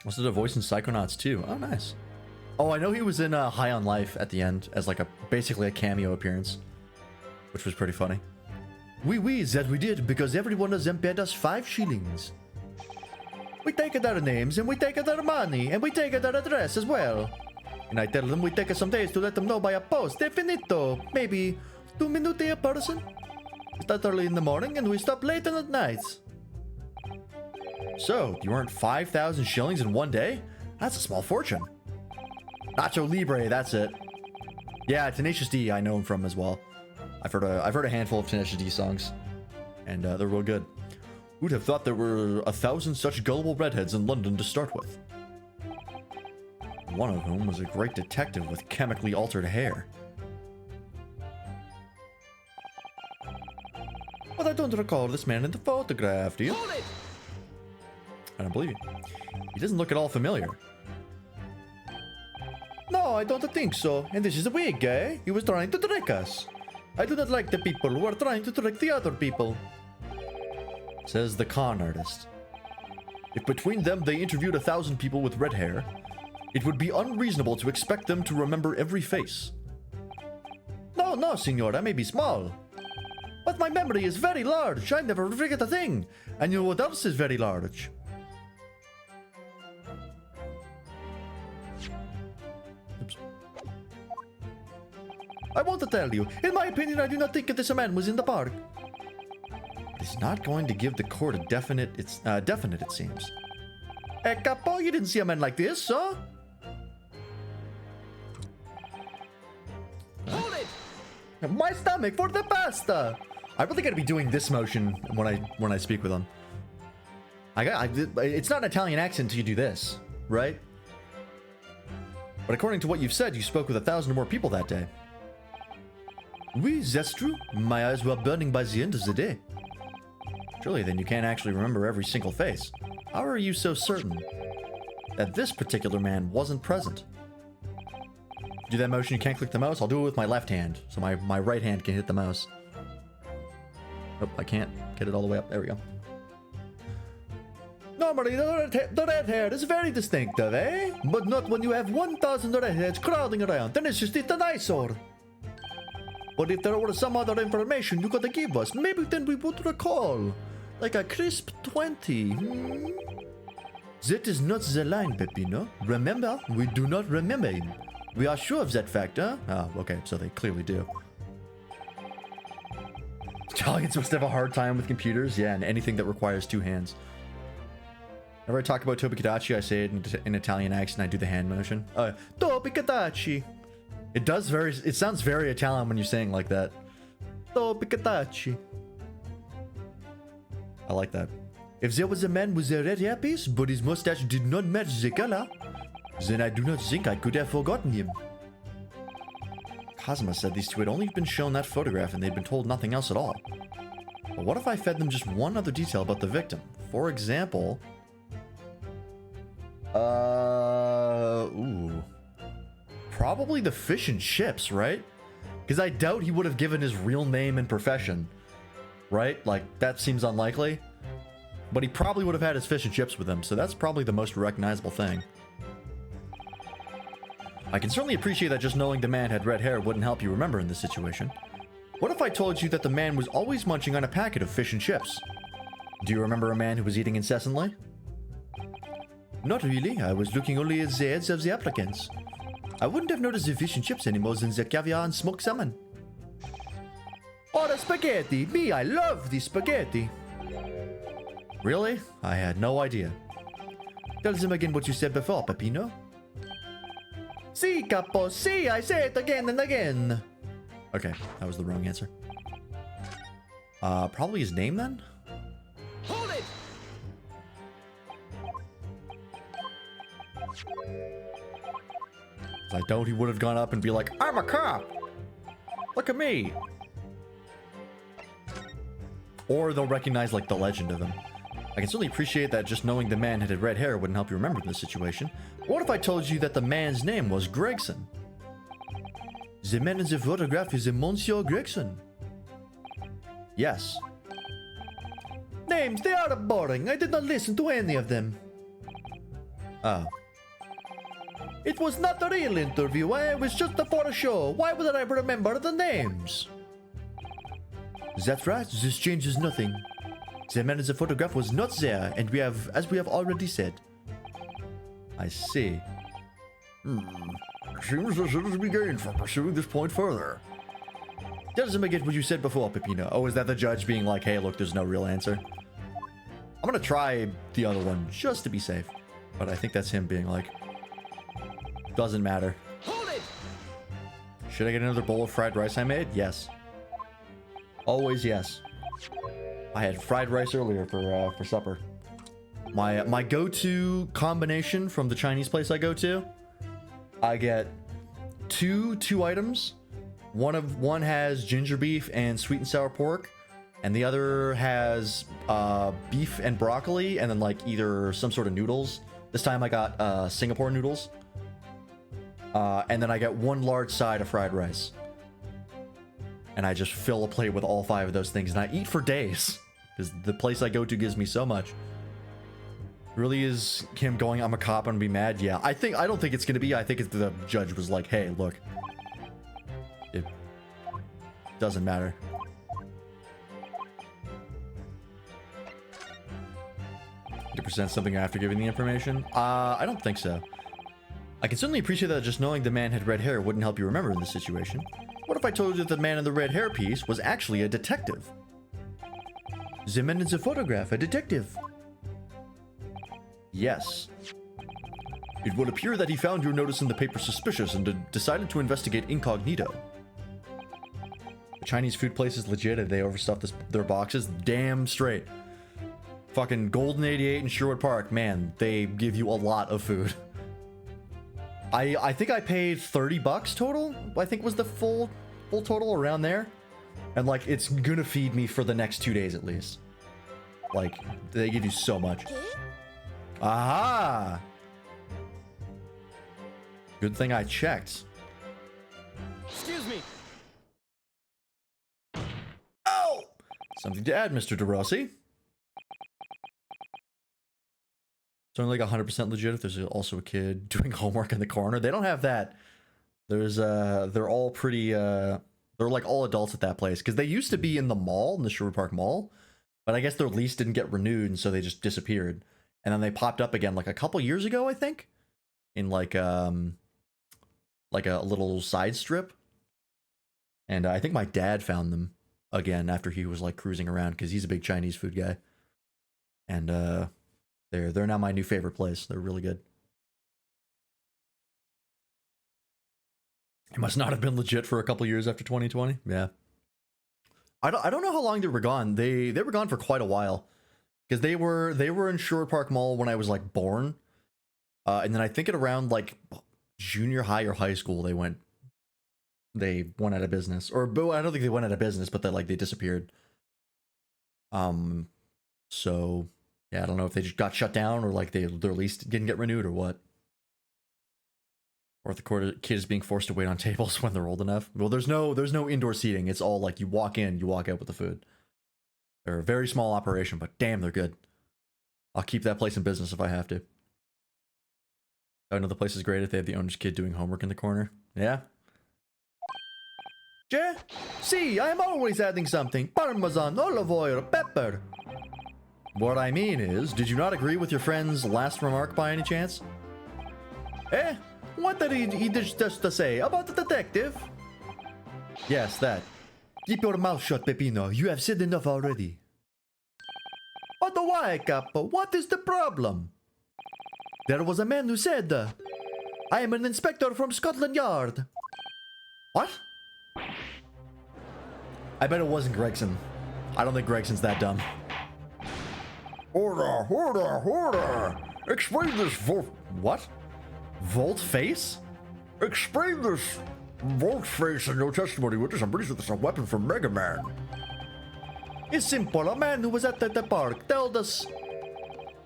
Was it a voice in Psychonauts 2? Oh, nice. Oh, I know he was in High on Life at the end as like basically a cameo appearance, which was pretty funny. Oui, that we did, because every one of them paid us 5 shillings. We take their names, and we take their money, and we take their address as well. And I tell them we take some days to let them know by a post. Definito. Maybe 2 minutes a person. We start early in the morning, and we stop late at night. So, you earned 5,000 shillings in one day? That's a small fortune. Nacho Libre, that's it. Yeah, Tenacious D, I know him from as well. I've heard a handful of Tenacious D songs, and they're real good. Who'd have thought there were 1,000 such gullible redheads in London to start with? One of whom was a great detective with chemically altered hair. But I don't recall this man in the photograph, do you? I don't believe you. He doesn't look at all familiar. No, I don't think so. And this is a wig, eh? He was trying to trick us. I do not like the people who are trying to trick the other people. Says the con artist. If between them they interviewed 1,000 people with red hair, it would be unreasonable to expect them to remember every face. No, senor, I may be small. But my memory is very large. I never forget a thing. And you know what else is very large? Oops. I want to tell you, in my opinion, I do not think that this man was in the park. It's not going to give the court a definite, it seems. Hey, Capo, you didn't see a man like this, huh? Hold it! My stomach for the pasta! I really gotta be doing this motion when I speak with him. It's not an Italian accent until you do this, right? But according to what you've said, you spoke with 1,000 or more people that day. Oui, that's true. My eyes were burning by the end of the day. Surely then you can't actually remember every single face. How are you so certain that this particular man wasn't present? Do that motion, you can't click the mouse. I'll do it with my left hand, so my right hand can hit the mouse. Nope, I can't get it all the way up. There we go. Normally, the red hair is very distinctive, eh? But not when you have 1,000 redheads crowding around. Then it's just an eyesore. But if there were some other information you could give us, maybe then we would recall. Like a crisp 20. That is not the line, Peppino. Remember, we do not remember him. We are sure of that fact, huh? Oh, okay, so they clearly do. Italians must have a hard time with computers. Yeah, and anything that requires two hands. Whenever I talk about Tobikadachi, I say it in Italian accent. I do the hand motion. Tobikadachi. It sounds very Italian when you're saying like that. Tobikadachi. I like that. If there was a man with a red hairpiece, but his mustache did not match the color, then I do not think I could have forgotten him. Kazuma said these two had only been shown that photograph and they'd been told nothing else at all. But what if I fed them just one other detail about the victim? For example... Probably the fish and chips, right? Because I doubt he would have given his real name and profession. Right? Like, that seems unlikely. But he probably would have had his fish and chips with him, so that's probably the most recognizable thing. I can certainly appreciate that just knowing the man had red hair wouldn't help you remember in this situation. What if I told you that the man was always munching on a packet of fish and chips? Do you remember a man who was eating incessantly? Not really. I was looking only at the heads of the applicants. I wouldn't have noticed the fish and chips any more than the caviar and smoked salmon. Oh, the spaghetti! Me, I love the spaghetti! Really? I had no idea. Tell them again what you said before, Peppino. Si, capo, si, I say it again and again. Okay, that was the wrong answer. Probably his name then? Hold it! I doubt he would have gone up and be like, I'm a cop! Look at me! Or they'll recognize like the legend of him. I can certainly appreciate that just knowing the man had red hair wouldn't help you remember this situation. What if I told you that the man's name was Gregson? The man in the photograph is a Monsieur Gregson. Yes. Names, they are boring. I did not listen to any of them. Oh. It was not a real interview. It was just for a show. Why would I remember the names? That's right. This changes nothing. The man in the photograph was not there, and as we have already said. I see. Seems there's little to be gained from pursuing this point further. That doesn't make it what you said before, Peppino. Oh, is that the judge being like, hey, look, there's no real answer? I'm gonna try the other one just to be safe. But I think that's him being like, doesn't matter. Hold it! Should I get another bowl of fried rice I made? Yes. Always yes. I had fried rice earlier for supper. My go-to combination from the Chinese place I go to, I get two items. One has ginger beef and sweet and sour pork, and the other has beef and broccoli, and then like either some sort of noodles. This time I got Singapore noodles, and then I get one large side of fried rice. And I just fill a plate with all 5 of those things, and I eat for days because the place I go to gives me so much. Really is him going, I'm a cop, I'm gonna be mad? Yeah, I don't think it's gonna be. I think it's the judge was like, hey, look, it doesn't matter. %, something after giving the information? I don't think so. I can certainly appreciate that just knowing the man had red hair wouldn't help you remember in this situation. What if I told you that the man in the red hair piece was actually a detective? The man in the photograph, a detective. Yes. It would appear that he found your notice in the paper suspicious and decided to investigate incognito. The Chinese food place is legit and they overstuff their boxes. Damn straight. Fucking Golden 88 in Sherwood Park, man, they give you a lot of food. I think I paid $30 total, I think was the full total, around there. And like, it's gonna feed me for the next 2 days at least. Like, they give you so much. Aha! Good thing I checked. Excuse me. Oh! Something to add, Mr. DeRossi. It's only like 100% legit if there's also a kid doing homework in the corner. They don't have that. There's they're all pretty they're like all adults at that place because they used to be in the mall, in the Sherwood Park Mall, but I guess their lease didn't get renewed and so they just disappeared. and then they popped up again like a couple years ago, I think, in like a little side strip. And I think my dad found them again after he was like cruising around because he's a big Chinese food guy. And they're now my new favorite place. They're really good. It must not have been legit for a couple years after 2020. Yeah. I don't know how long they were gone. They were gone for quite a while. Because they were in Sherwood Park Mall when I was like born. And then I think at around like junior high or high school they went out of business. Or I don't think they went out of business, but they disappeared. So yeah, I don't know if they just got shut down or like their lease didn't get renewed or what. Or if the kid is being forced to wait on tables when they're old enough. Well, there's no indoor seating. It's all like you walk in, you walk out with the food. They're a very small operation, but damn, they're good. I'll keep that place in business if I have to. I know the place is great if they have the owner's kid doing homework in the corner. Yeah. Yeah? See, I'm always adding something. Parmesan, olive oil, pepper. What I mean is, did you not agree with your friend's last remark by any chance? Eh? What did he just to say about the detective? Yes, that. Keep your mouth shut, Peppino. You have said enough already. But why, Capo? What is the problem? There was a man who said, I am an inspector from Scotland Yard. What? I bet it wasn't Gregson. I don't think Gregson's that dumb. Order! Explain this What? Volt face? Explain this Volt face in your testimony witness. I'm pretty sure that's a weapon from Mega Man. It's simple. A man who was at the park told us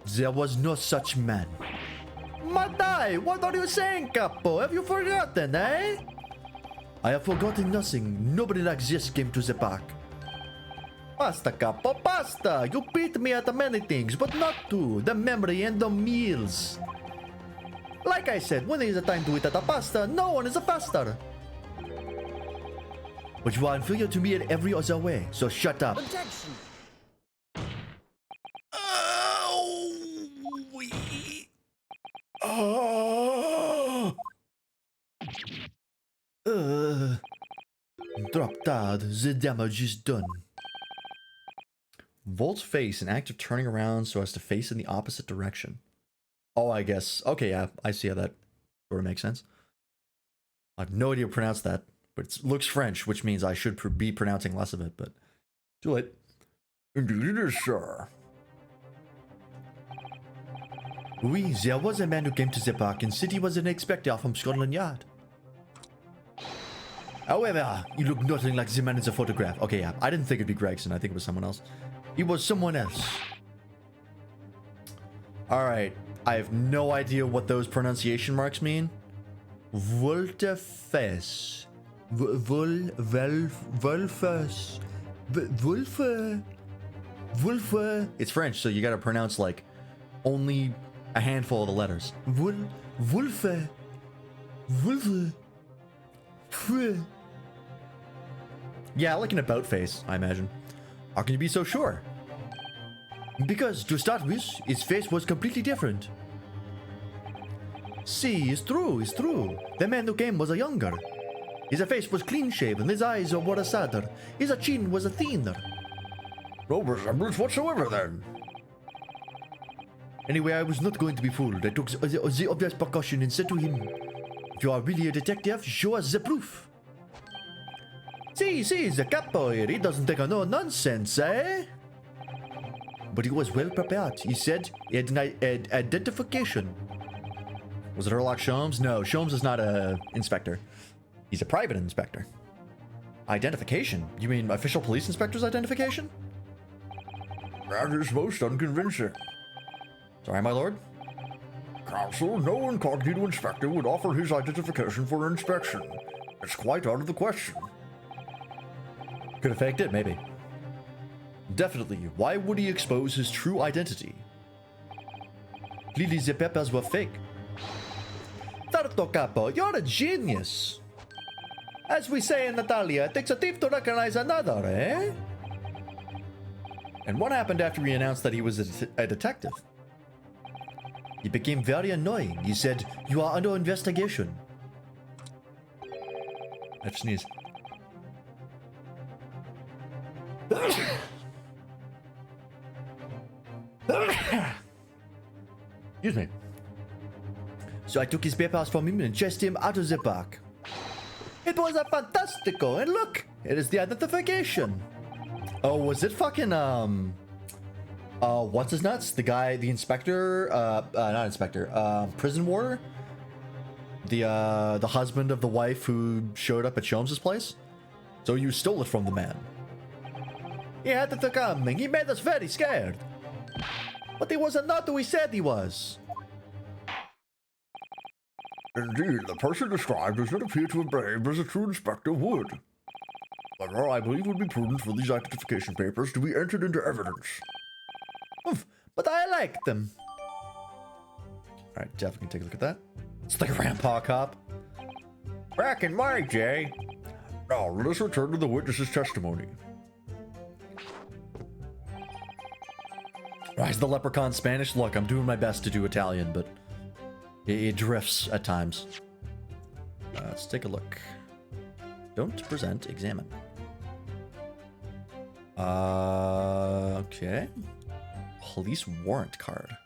there was no such man. Madai, what are you saying, Capo? Have you forgotten, eh? I have forgotten nothing. Nobody like this came to the park. Basta, Capo, basta! You beat me at many things, but not to the memory and the meals. Like I said, when is the time to eat at the pasta, no one is faster. But you are inferior to me in every other way, so shut up. Objection. Drop dead, the damage is done. Volt's face, an act of turning around so as to face in the opposite direction. Oh, I guess. Okay, yeah, I see how that sort of makes sense. I have no idea how to pronounce that, but it looks French, which means I should be pronouncing less of it, but too late. Indeed it is, sir. Oui, there was a man who came to the park and said he was an inspector from Scotland Yard. However, he looked nothing like the man in the photograph. Okay, yeah, I didn't think it'd be Gregson. I think it was someone else. He was someone else. Alright, I have no idea what those pronunciation marks mean. Volte-face. Wolfes. Wolfe. It's French, so you gotta pronounce like only a handful of the letters. Wolfe. Yeah, like an about face, I imagine. How can you be so sure? Because, to start with, his face was completely different. See, it's true. The man who came was a younger. His face was clean-shaven, his eyes were sadder, his chin was thinner. No resemblance whatsoever, then. Anyway, I was not going to be fooled. I took the obvious precaution and said to him, if you are really a detective, show us the proof. See, the capo here, he doesn't take no nonsense, eh? But he was well prepared. He said he had an identification. Was it Sherlock Sholmes? No, Sholmes is not a inspector. He's a private inspector. Identification? You mean official police inspector's identification? That is most unconvincing. Sorry, my lord? Counsel, no incognito inspector would offer his identification for inspection. It's quite out of the question. Could have faked it, maybe. Definitely, why would he expose his true identity? Clearly the peppers were fake. Tarto Capo, you're a genius. As we say in Italia, it takes a thief to recognize another, eh? And what happened after he announced that he was a detective? He became very annoying. He said, "You are under investigation." I have to sneeze. Excuse me. So I took his papers from him and chased him out of the park. It was a fantastico, and look, it is the identification. Oh, was it fucking what's his nuts? The guy, the inspector, not inspector, prison warder? The husband of the wife who showed up at Sholmes' place? So you stole it from the man. He had to come, and he made us very scared. But he was not who he said he was. Indeed, the person described does not appear to have behaved as a true inspector would. However, I believe it would be prudent for these identification papers to be entered into evidence. Oof, but I like them. Alright, Jeff, we can take a look at that. It's the grandpa cop. Back in my day. Now, let us return to the witness's testimony. Why is the leprechaun Spanish? Look, I'm doing my best to do Italian, but it drifts at times. Let's take a look. Don't present, examine. Okay. Police warrant card.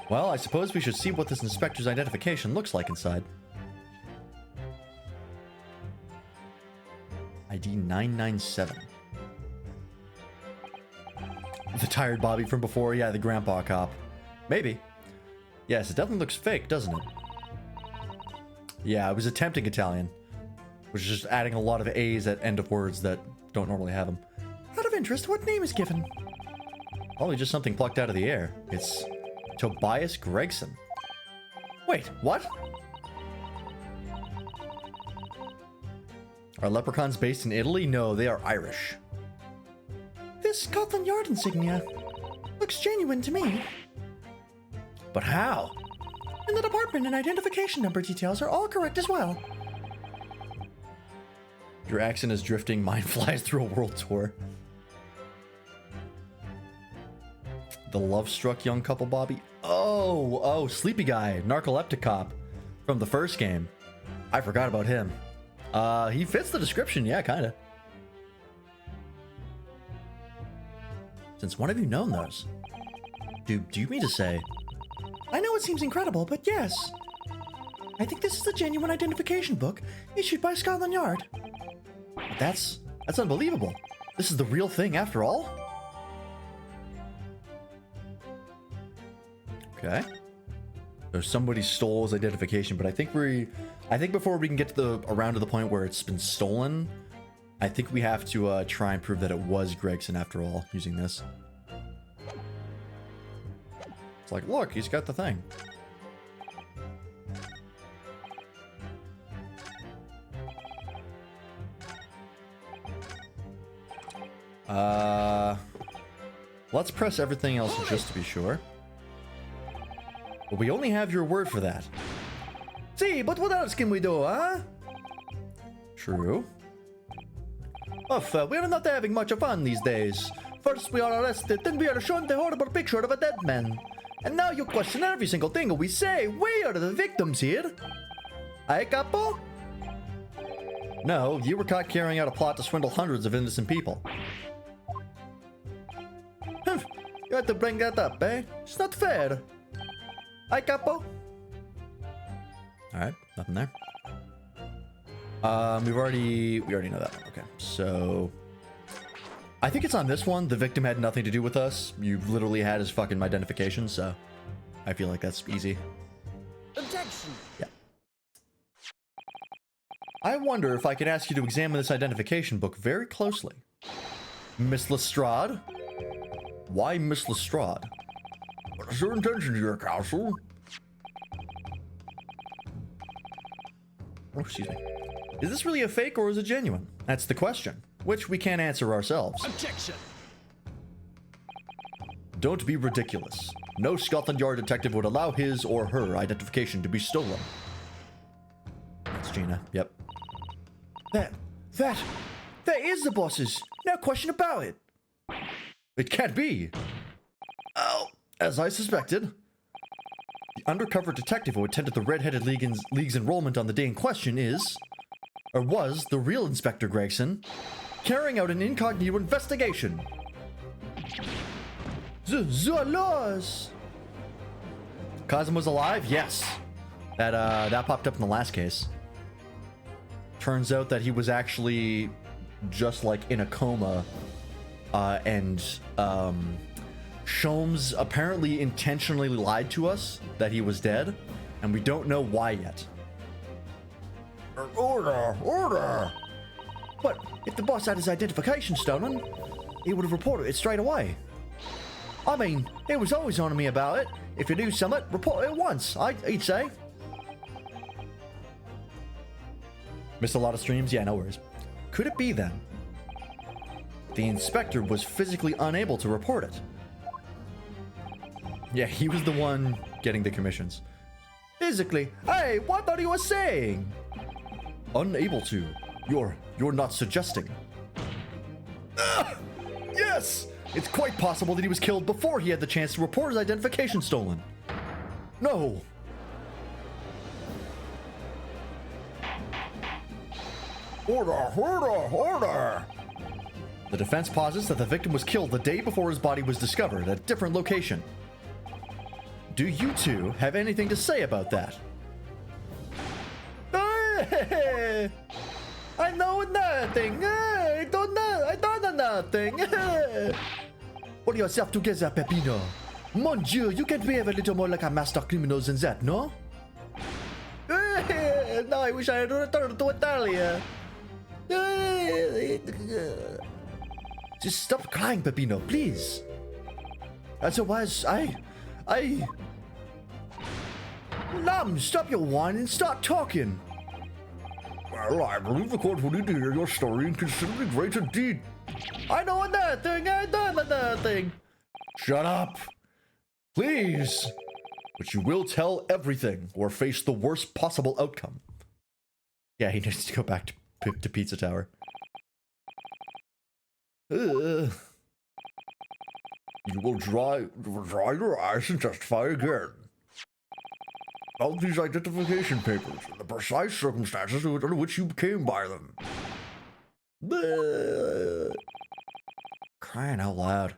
Well, I suppose we should see what this inspector's identification looks like inside. ID 997. The tired Bobby from before, yeah, the grandpa cop. Maybe. Yes, it definitely looks fake, doesn't it? Yeah, it was attempting Italian, which is just adding a lot of A's at end of words that don't normally have them. Out of interest, what name is given? Probably just something plucked out of the air. It's Tobias Gregson. Wait, what? Are leprechauns based in Italy? No, they are Irish. This Scotland Yard insignia looks genuine to me. But how? And the department and identification number details are all correct as well. Your accent is drifting, mine flies through a world tour. The love-struck young couple, Bobby. Oh, sleepy guy, narcoleptic cop from the first game. I forgot about him. He fits the description, yeah, kinda. Since when have you known those? Do you mean to say? I know it seems incredible, but yes. I think this is the genuine identification book issued by Scotland Yard. That's unbelievable. This is the real thing after all? Okay. So somebody stole his identification, but I think before we can get to around to the point where it's been stolen, I think we have to try and prove that it was Gregson after all, using this. It's like, look, he's got the thing. Let's press everything else just to be sure. But we only have your word for that. See, but what else can we do, huh? True. We are not having much fun these days. First we are arrested, then we are shown the horrible picture of a dead man. And now you question every single thing we say. We are the victims here. Aye, capo? No, you were caught carrying out a plot to swindle hundreds of innocent people. You had to bring that up, eh? It's not fair. Aye, capo? Alright, nothing there. We already know that one. Okay, so I think it's on this one. The victim had nothing to do with us. You literally had his fucking identification, so I feel like that's easy. Objection! Yeah. I wonder if I could ask you to examine this identification book very closely. Miss Lestrade? Why Miss Lestrade? What is your intention here, Counsel? Oh, excuse me. Is this really a fake or is it genuine? That's the question, which we can't answer ourselves. Objection! Don't be ridiculous. No Scotland Yard detective would allow his or her identification to be stolen. That's Gina. Yep. That is the boss's. No question about it. It can't be. Oh, as I suspected. The undercover detective who attended the Red-Headed League's enrollment on the day in question is, or was, the real Inspector Gregson, carrying out an incognito investigation. The laws. Cosmo's alive? Yes. That popped up in the last case. Turns out that he was actually just like in a coma, and Sholmes apparently intentionally lied to us that he was dead, and we don't know why yet. Order! But if the boss had his identification stolen, he would have reported it straight away. I mean, he was always on me about it. If you do something, report it at once, he'd say. Missed a lot of streams? Yeah, no worries. Could it be then? The inspector was physically unable to report it. Yeah, he was the one getting the commissions. Physically? Hey, what are you saying? Unable to. You're not suggesting. Yes! It's quite possible that he was killed before he had the chance to report his identification stolen. No. Order! The defense posits that the victim was killed the day before his body was discovered at a different location. Do you two have anything to say about that? I know nothing. I don't know nothing. Pull yourself together, Peppino. Mon Dieu, you can behave a little more like a master criminal than that, no? No, I wish I had returned to Italia. Just stop crying, Peppino, please. Otherwise, Lam, stop your whining and start talking. Well, I believe the court will need to hear your story and consider it great indeed. I know nothing. I don't know nothing. Shut up! Please! But you will tell everything or face the worst possible outcome. Yeah, he needs to go back to Pizza Tower. You will dry your eyes and testify again. About these identification papers and the precise circumstances under which you came by them. Crying out loud.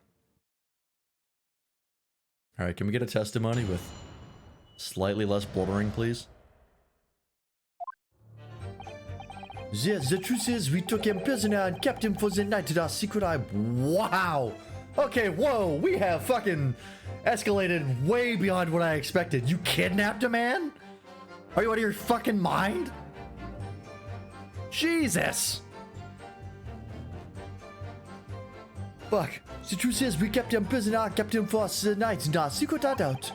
Alright, can we get a testimony with slightly less blubbering, please? Yes, the truth is we took him prisoner and kept him for the night at our secret eye. Wow! Okay, whoa, we have fucking escalated way beyond what I expected. You kidnapped a man? Are you out of your fucking mind? Jesus! Fuck. The truth is we kept him prisoner and kept him for the night in our secret hideout.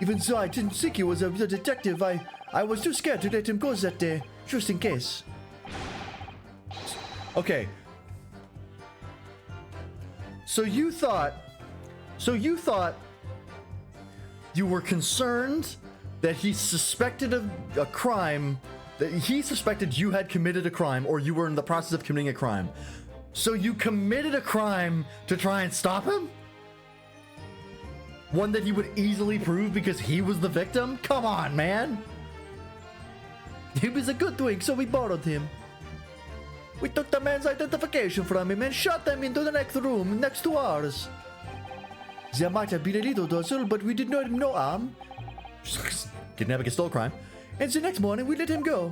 Even though I didn't think he was a real detective, I was too scared to let him go that day, just in case. Okay. So you thought you were concerned that he suspected a crime, that he suspected you had committed a crime or you were in the process of committing a crime. So you committed a crime to try and stop him? One that he would easily prove because he was the victim? Come on, man. He was a good twig, so we borrowed him. We took the man's identification from him and shot him into the next room next to ours. There might have been a little tussle, but we did not no harm. Kidnapping is still a crime. And the next morning we let him go.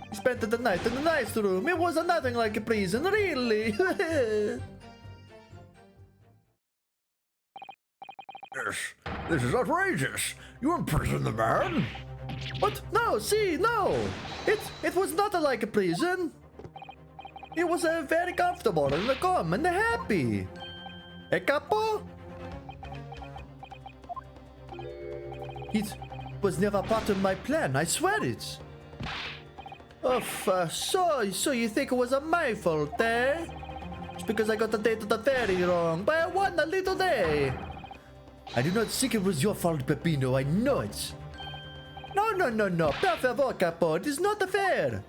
He spent the night in the nice room. It was nothing like a prison, really. This is outrageous. You imprisoned the man. What? No, no. It was not like a prison. It was very comfortable and calm and happy. A capo? It was never part of my plan, I swear it. So you think it was my fault, eh? It's because I got the date of the ferry wrong by one little day. I do not think it was your fault, Peppino, I know it. No, per favor, capo, it is not fair.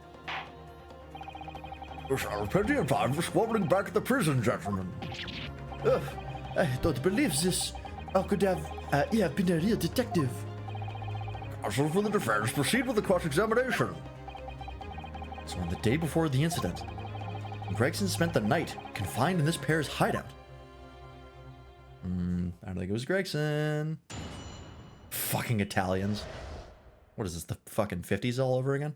We shall have plenty of time for squabbling back at the prison, gentlemen. I don't believe this. How could he have been a real detective? Counsel for the defense, proceed with the cross-examination. So on the day before the incident, Gregson spent the night confined in this pair's hideout. How do they goes Gregson? Fucking Italians. What is this, the fucking 50s all over again?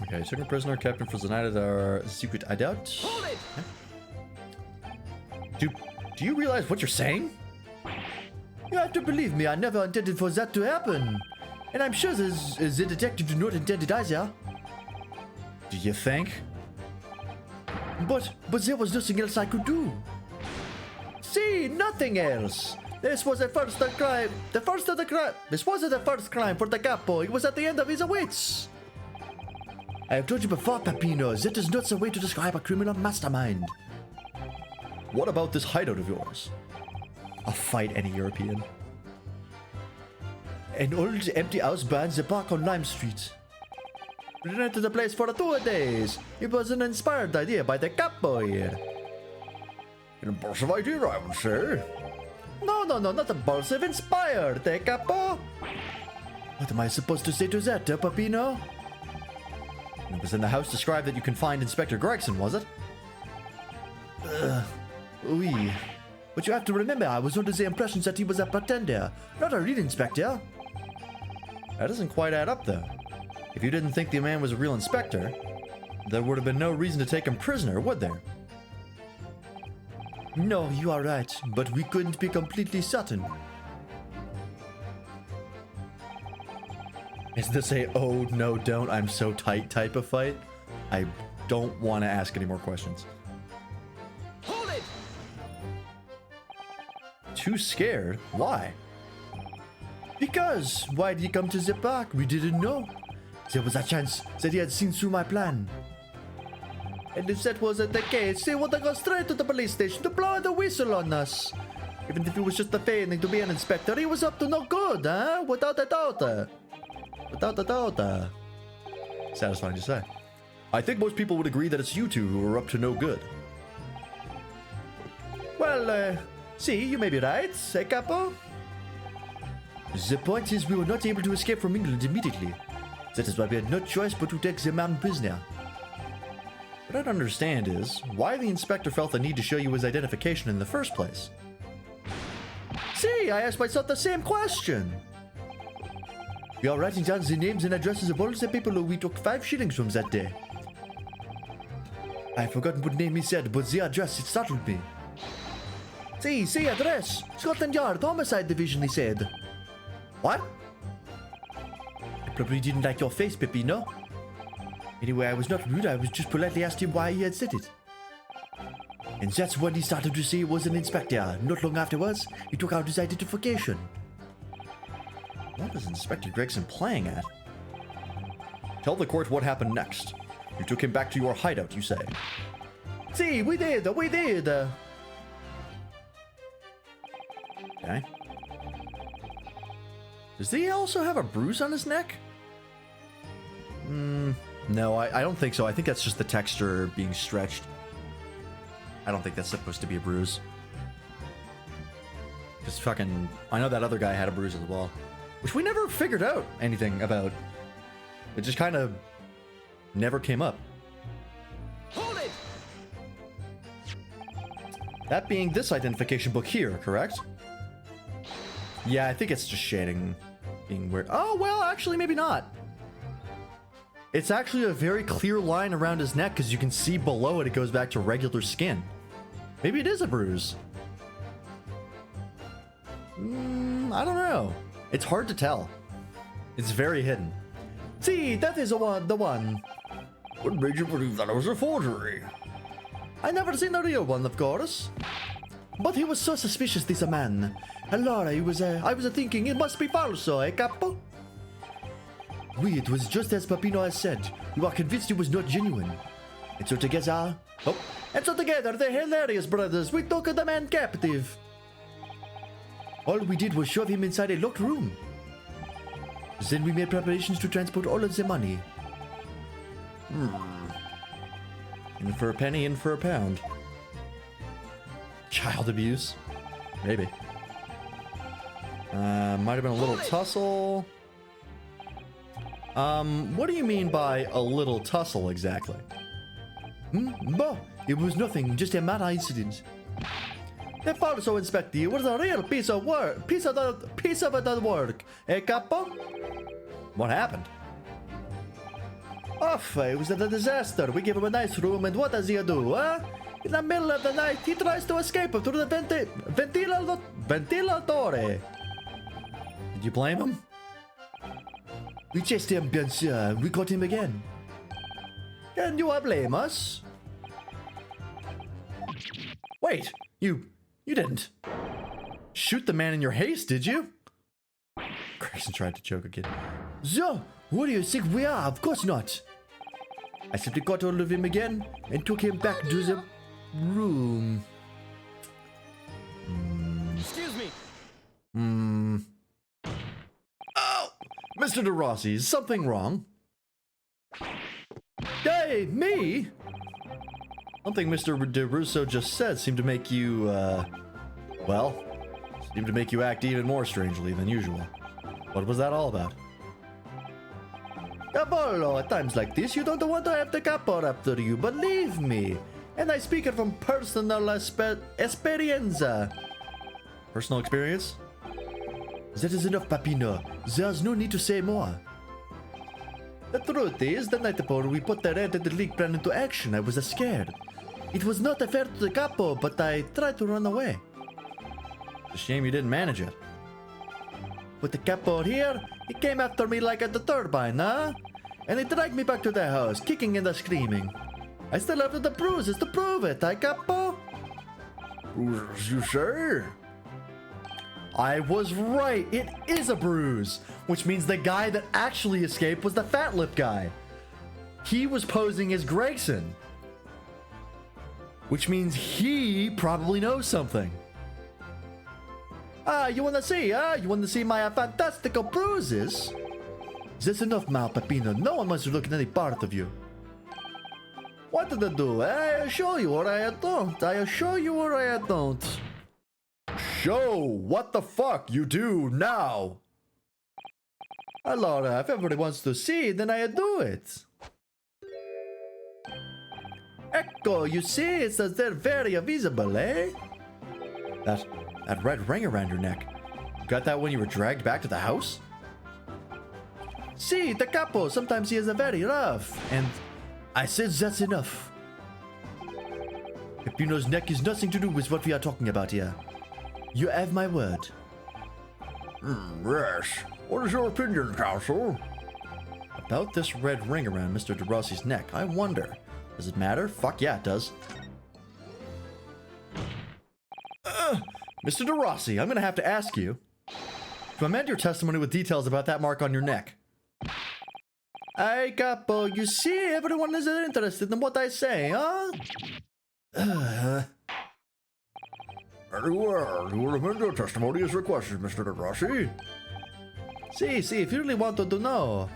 Okay, second prisoner, Captain for the night at our secret hideout. Hold it! Do you realize what you're saying? You have to believe me, I never intended for that to happen. And I'm sure the detective did not intend it either. Do you think? But there was nothing else I could do. See, nothing else. This was the first crime. This wasn't the first crime for the capo. He was at the end of his wits. I have told you before, Peppino, that is not the way to describe a criminal mastermind. What about this hideout of yours? I'll fight any European. An old empty house behind the park on Lime Street. We rented the place for 2 days. It was an inspired idea by the capo here. An impulsive idea, I would say. No, not impulsive, inspired, the capo. What am I supposed to say to that, Peppino? It was in the house described that you confined Inspector Gregson, was it? Oui. But you have to remember, I was under the impression that he was a pretender, not a real inspector. That doesn't quite add up, though. If you didn't think the man was a real inspector, there would have been no reason to take him prisoner, would there? No, you are right, but we couldn't be completely certain. Is this a oh, no, don't, I'm so tight type of fight? I don't want to ask any more questions. Hold it! Too scared? Why? Because why did he come to the park? We didn't know. There was a chance that he had seen through my plan. And if that wasn't the case, he would have gone straight to the police station to blow the whistle on us. Even if he was just feigning to be an inspector, he was up to no good, huh? Without a doubt. Without a doubt. Satisfying to say. I think most people would agree that it's you two who are up to no good. Well, see, you may be right, Capo. The point is we were not able to escape from England immediately. That is why we had no choice but to take the man prisoner. What I don't understand is why the inspector felt the need to show you his identification in the first place. See, I asked myself the same question. We are writing down the names and addresses of all the people who we took 5 shillings from that day. I've forgotten what name he said, but the address, it startled me. See, address. Scotland Yard, Homicide Division, he said. What? I probably didn't like your face, Peppino. Anyway, I was not rude, I was just politely asked him why he had said it. And that's when he started to say he was an inspector. Not long afterwards, he took out his identification. What is Inspector Gregson playing at? Tell the court what happened next. You took him back to your hideout, you say. See, we did. Okay. Does he also have a bruise on his neck? No, I don't think so. I think that's just the texture being stretched. I don't think that's supposed to be a bruise. Just fucking... I know that other guy had a bruise as well. Which we never figured out anything about. It just kind of never came up. Hold it! That being this identification book here, correct? Yeah, I think it's just shading being weird. Oh, well, actually, maybe not. It's actually a very clear line around his neck because you can see below it, it goes back to regular skin. Maybe it is a bruise. I don't know. It's hard to tell. It's very hidden. See, that is the one. What made you believe that it was a forgery? I never seen a real one, of course. But he was so suspicious, this man. Allora, I was thinking it must be falso, capo? Oui, it was just as Peppino has said. You are convinced it was not genuine. And so together, the hilarious brothers, we took the man captive. All we did was shove him inside a locked room. Then we made preparations to transport all of the money. In for a penny, in for a pound. Child abuse? Maybe. Might have been a little tussle. What do you mean by a little tussle exactly? Bah, it was nothing, just a minor incident. The falso inspector was a real piece of work, piece of the work. Eh, capo? What happened? It was a disaster. We gave him a nice room, and what does he do, huh? In the middle of the night, he tries to escape through the ventilatore. Did you blame him? We chased him, bien sûr. We caught him again. Can you blame us? Wait, you didn't shoot the man in your haste, did you? Grayson tried to choke again. So, who do you think we are? Of course not. I simply got hold of him again and took him back to the room. Excuse me. Oh, Mr. DeRossi, is something wrong? Hey, me? Something Mr. DeRusso just said seemed to make you, seemed to make you act even more strangely than usual. What was that all about? Cavallo, at times like this, you don't want to have the capo after you, believe me. And I speak it from personal experience. Personal experience? That is enough, Papino. There's no need to say more. The truth is, the night before we put the red and the leak plan into action, I was scared. It was not fair to the capo, but I tried to run away. It's a shame you didn't manage it. With the capo here, he came after me like at the turbine, huh? And he dragged me back to the house, kicking and screaming. I still have the bruises to prove it, huh, capo? Bruises, you say? I was right. It is a bruise, which means the guy that actually escaped was the fat lip guy. He was posing as Gregson, which means he probably knows something. You wanna see, You wanna see my fantastical bruises? That's enough, Mal Pepino. No one wants to look at any part of you. What did I do? I assure you or I don't. I assure you or I don't. Show what the fuck you do now. Allora, if everybody wants to see, then I do it. Ecco, you see, it says they're very visible, eh? That red ring around your neck. You got that when you were dragged back to the house? See, the capo, sometimes he is a very rough. And I said that's enough. Pepino's neck is nothing to do with what we are talking about here. You have my word. Yes. What is your opinion, Counsel? About this red ring around Mr. DeRossi's neck, I wonder. Does it matter? Fuck yeah, it does. Mr. DeRossi, I'm gonna have to ask you to amend your testimony with details about that mark on your neck. Hey, capo, you see, everyone is interested in what I say, huh? Very well. You will amend your testimony as requested, Mr. DeRossi. See, if you really wanted to know.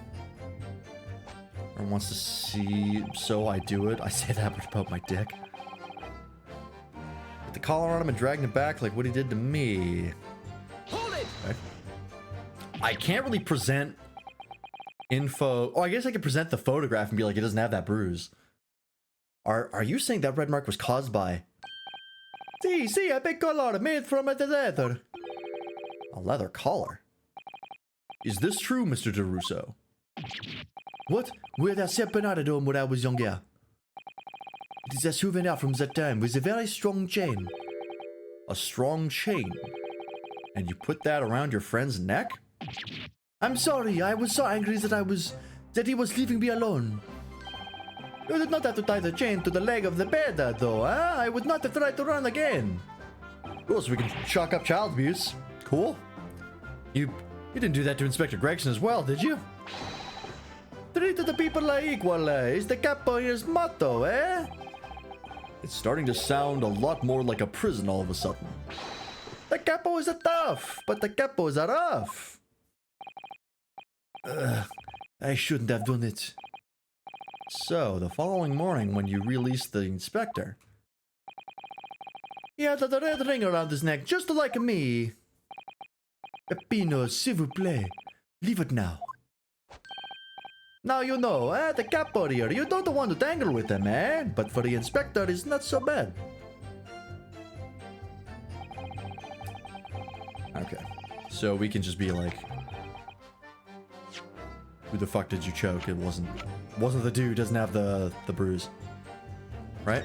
Everyone wants to see, so I do it. I say that about my dick. Put the collar on him and dragging it back like what he did to me. Hold it! Okay. I can't really present info. Oh, I guess I could present the photograph and be like, it doesn't have that bruise. Are you saying that red mark was caused by See, a big collar made from a leather. a leather collar? Is this true, Mr. DeRusso? What? We're the Sepanada Dome when I was younger. It is a souvenir from that time with a very strong chain. A strong chain? And you put that around your friend's neck? I'm sorry, I was so angry that he was leaving me alone. You did not have to tie the chain to the leg of the bed, though, huh? I would not have tried to run again. Cool, so we can chalk up child abuse. Cool. You didn't do that to Inspector Gregson as well, did you? Treat the people like equal, is the capo here's motto, eh? It's starting to sound a lot more like a prison all of a sudden. The capo is a tough, but the capo is a rough. I shouldn't have done it. So, the following morning when you released the inspector. He had the red ring around his neck, just like me. Peppino, s'il vous plaît. Leave it now. Now you know, the capo here, you don't want to tangle with him, eh? But for the inspector, it's not so bad. Okay. So we can just be like, who the fuck did you choke? It wasn't the dude who doesn't have the bruise. Right?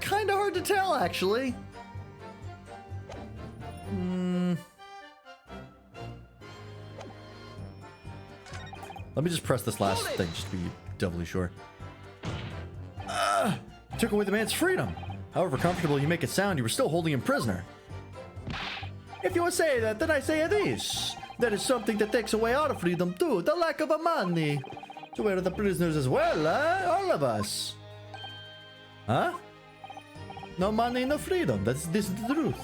Kinda hard to tell, actually. Let me just press this last thing just to be doubly sure. Took away the man's freedom. However comfortable you make it sound, you were still holding him prisoner. If you say that, then I say this. There is something that takes away our freedom too, the lack of money. So we're the prisoners as well, huh? All of us. Huh? No money, no freedom. This is the truth.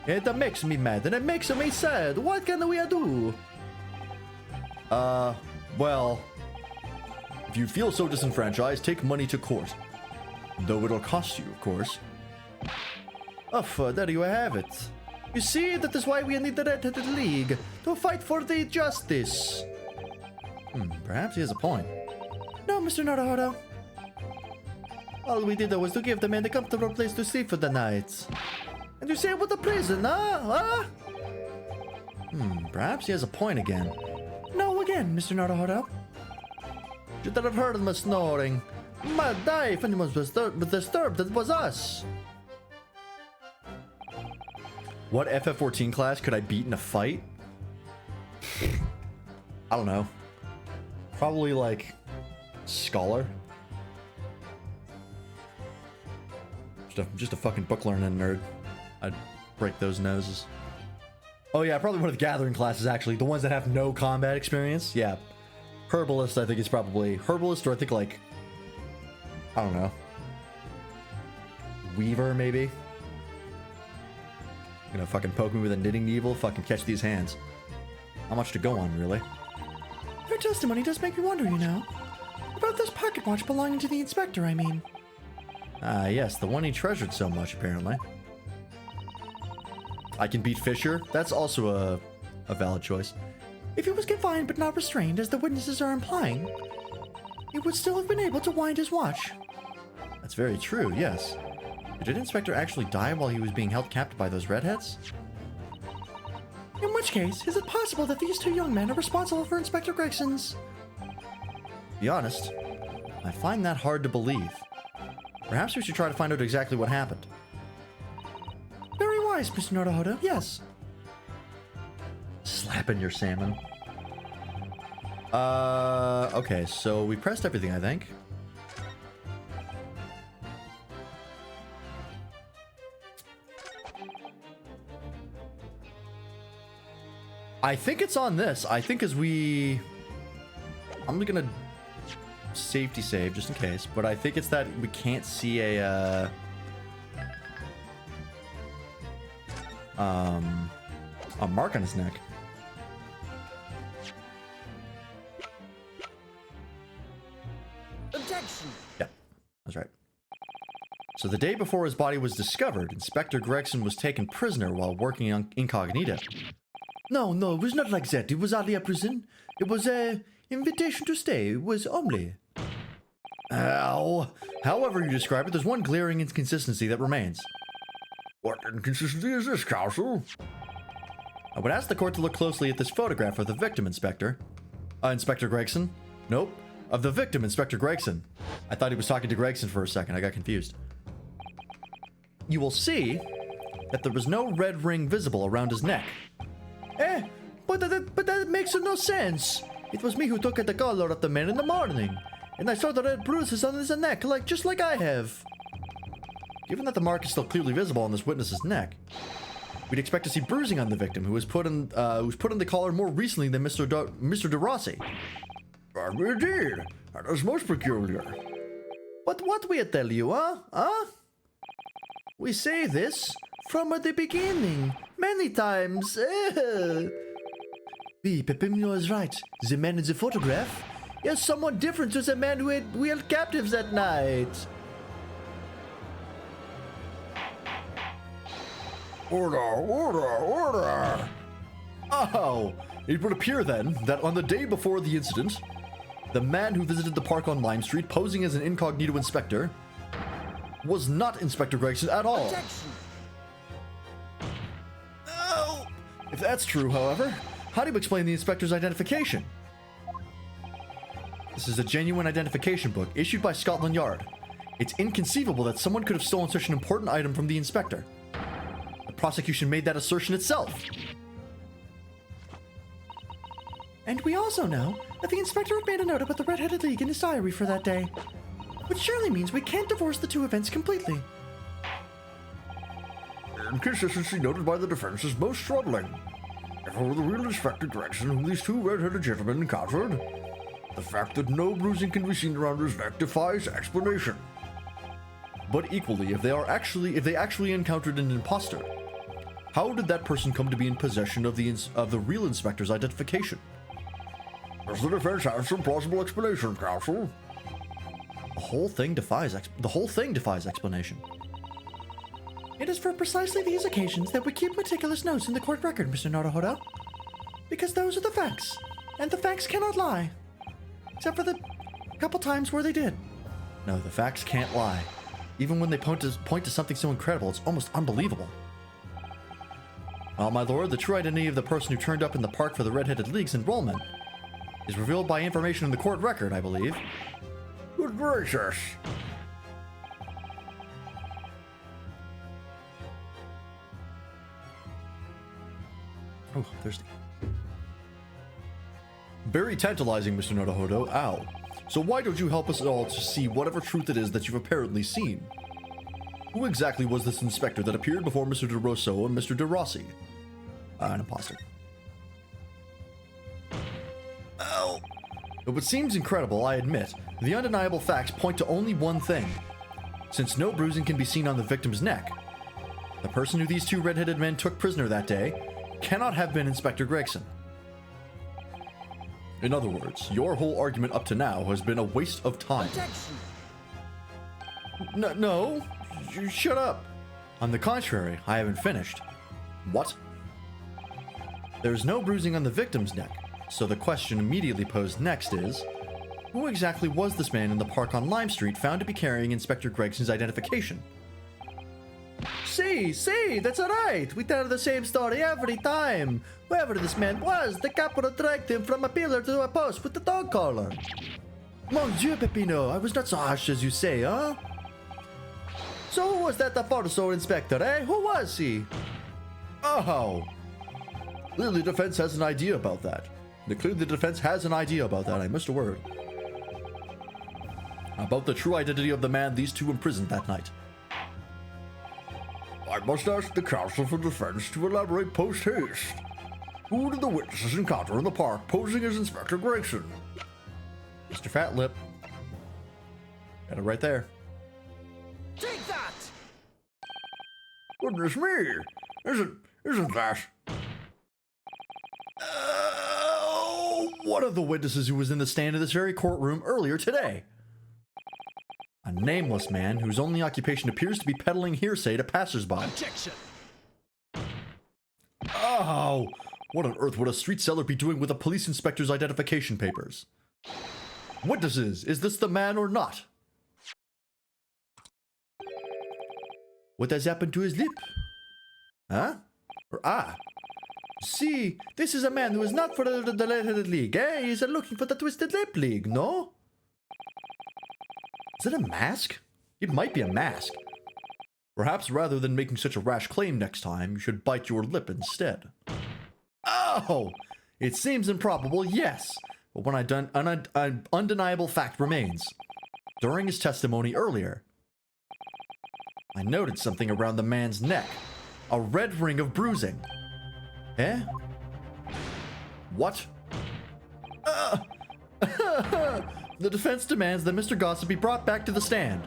It makes me mad and it makes me sad. What can we do? Well, if you feel so disenfranchised, take money to court. Though it'll cost you, of course. There you have it. You see, that is why we need the Red-Headed League, to fight for the justice. Perhaps he has a point. No, Mr. Naruhodo. All we did was to give the man a comfortable place to sleep for the night. And you say about the prison, huh? Perhaps he has a point again. No, again, Mr. Naruhodo. You should have heard my snoring. Might die if anyone was disturbed. It was us. What FF14 class could I beat in a fight? I don't know. Probably like Scholar. Just a fucking book learning nerd. I'd break those noses. Oh yeah, probably one of the Gathering classes actually. The ones that have no combat experience. Yeah. Herbalist I think is probably Herbalist, or I think like, I don't know, Weaver maybe. You know, fucking poke me with a knitting needle, fucking catch these hands. How much to go on, really? Your testimony does make me wonder, you know. About this pocket watch belonging to the inspector, I mean. Ah, yes, the one he treasured so much, apparently. I can beat Fisher. That's also a valid choice. If he was confined but not restrained, as the witnesses are implying, he would still have been able to wind his watch. That's very true, yes. Did Inspector actually die while he was being held captive by those redheads? In which case, is it possible that these two young men are responsible for Inspector Gregson's... To be honest, I find that hard to believe. Perhaps we should try to find out exactly what happened. Very wise, Mr. Naruhodo, yes. Slapping your salmon. Okay, so we pressed everything, I think. I think it's on this. I think as we... I'm gonna safety save just in case, but I think it's that we can't see a mark on his neck. Objection! Yeah, that's right. So the day before his body was discovered, Inspector Gregson was taken prisoner while working on incognito. No, it was not like that. It was hardly a prison. It was a invitation to stay. It was only. However you describe it, there's one glaring inconsistency that remains. What inconsistency is this, Counsel? I would ask the court to look closely at this photograph of the victim, Inspector. Inspector Gregson? Nope. Of the victim, Inspector Gregson. I thought he was talking to Gregson for a second. I got confused. You will see that there was no red ring visible around his neck. But that makes no sense. It was me who took the collar of the man in the morning. And I saw the red bruises on his neck, just like I have. Given that the mark is still clearly visible on this witness's neck, we'd expect to see bruising on the victim, who was put in the collar more recently than Mr. De Rossi. Indeed, that is most peculiar. But what we tell you, huh? We say this from the beginning, many times. Oui, Pepimino is right. The man in the photograph is somewhat different to the man who held captives that night. Order, order, order! Oh, it would appear then that on the day before the incident, the man who visited the park on Lime Street posing as an incognito inspector was not Inspector Gregson at all. Objection. Oh! If that's true, however, how do you explain the inspector's identification? This is a genuine identification book issued by Scotland Yard. It's inconceivable that someone could have stolen such an important item from the inspector. The prosecution made that assertion itself. And we also know that the inspector had made a note about the Red-Headed League in his diary for that day. Which surely means we can't divorce the two events completely. Inconsistency noted by the defense is most troubling. If it were the real Inspector Gregson whom these two red-headed gentlemen encountered, the fact that no bruising can be seen around his neck defies explanation. But equally, if they actually encountered an imposter, how did that person come to be in possession of the real inspector's identification? Does the defense have some plausible explanation, counsel? The whole thing defies explanation. It is for precisely these occasions that we keep meticulous notes in the court record, Mr. Naruhodo. Because those are the facts, and the facts cannot lie. Except for the couple times where they did. No, the facts can't lie. Even when they point to something so incredible, it's almost unbelievable. Well, my lord, the true identity of the person who turned up in the park for the Red-Headed League's enrollment is revealed by information in the court record, I believe. Good gracious! Oh, thirsty. Very tantalizing, Mr. Naruhodo. Ow. So why don't you help us all to see whatever truth it is that you've apparently seen? Who exactly was this inspector that appeared before Mr. De Rosso and Mr. De Rossi? An imposter. Ow. Though it seems incredible, I admit, the undeniable facts point to only one thing. Since no bruising can be seen on the victim's neck, the person who these two red-headed men took prisoner that day cannot have been Inspector Gregson. In other words, your whole argument up to now has been a waste of time. Objection. No, shut up. On the contrary, I haven't finished. What? There's no bruising on the victim's neck, so the question immediately posed next is, who exactly was this man in the park on Lime Street found to be carrying Inspector Gregson's identification? See, that's right. We tell the same story every time. Whoever this man was, the capital dragged him from a pillar to a post with the dog collar. Mon Dieu, Peppino, I was not so harsh as you say, huh? So who was that Afonso inspector, eh? Who was he? Oh! Clearly the defense has an idea about that. Clearly the defense has an idea about that, I missed a word. About the true identity of the man these two imprisoned that night. I must ask the counsel for defense to elaborate post-haste. Who did the witnesses encounter in the park posing as Inspector Gregson? Mr. Fatlip. Got it right there. Take that! Goodness me! Isn't that? One of the witnesses who was in the stand in this very courtroom earlier today. A nameless man whose only occupation appears to be peddling hearsay to passersby. Objection! Oh! What on earth would a street seller be doing with a police inspector's identification papers? Witnesses, is this the man or not? What has happened to his lip? Huh? Or ah? See, this is a man who is not for the Red-Headed League, eh? He's looking for the Twisted Lip League, no? Is it a mask? It might be a mask. Perhaps rather than making such a rash claim next time, you should bite your lip instead. Oh! It seems improbable, yes. But when an undeniable fact remains. During his testimony earlier, I noted something around the man's neck. A red ring of bruising. Eh? What? The defense demands that Mr. Gossip be brought back to the stand.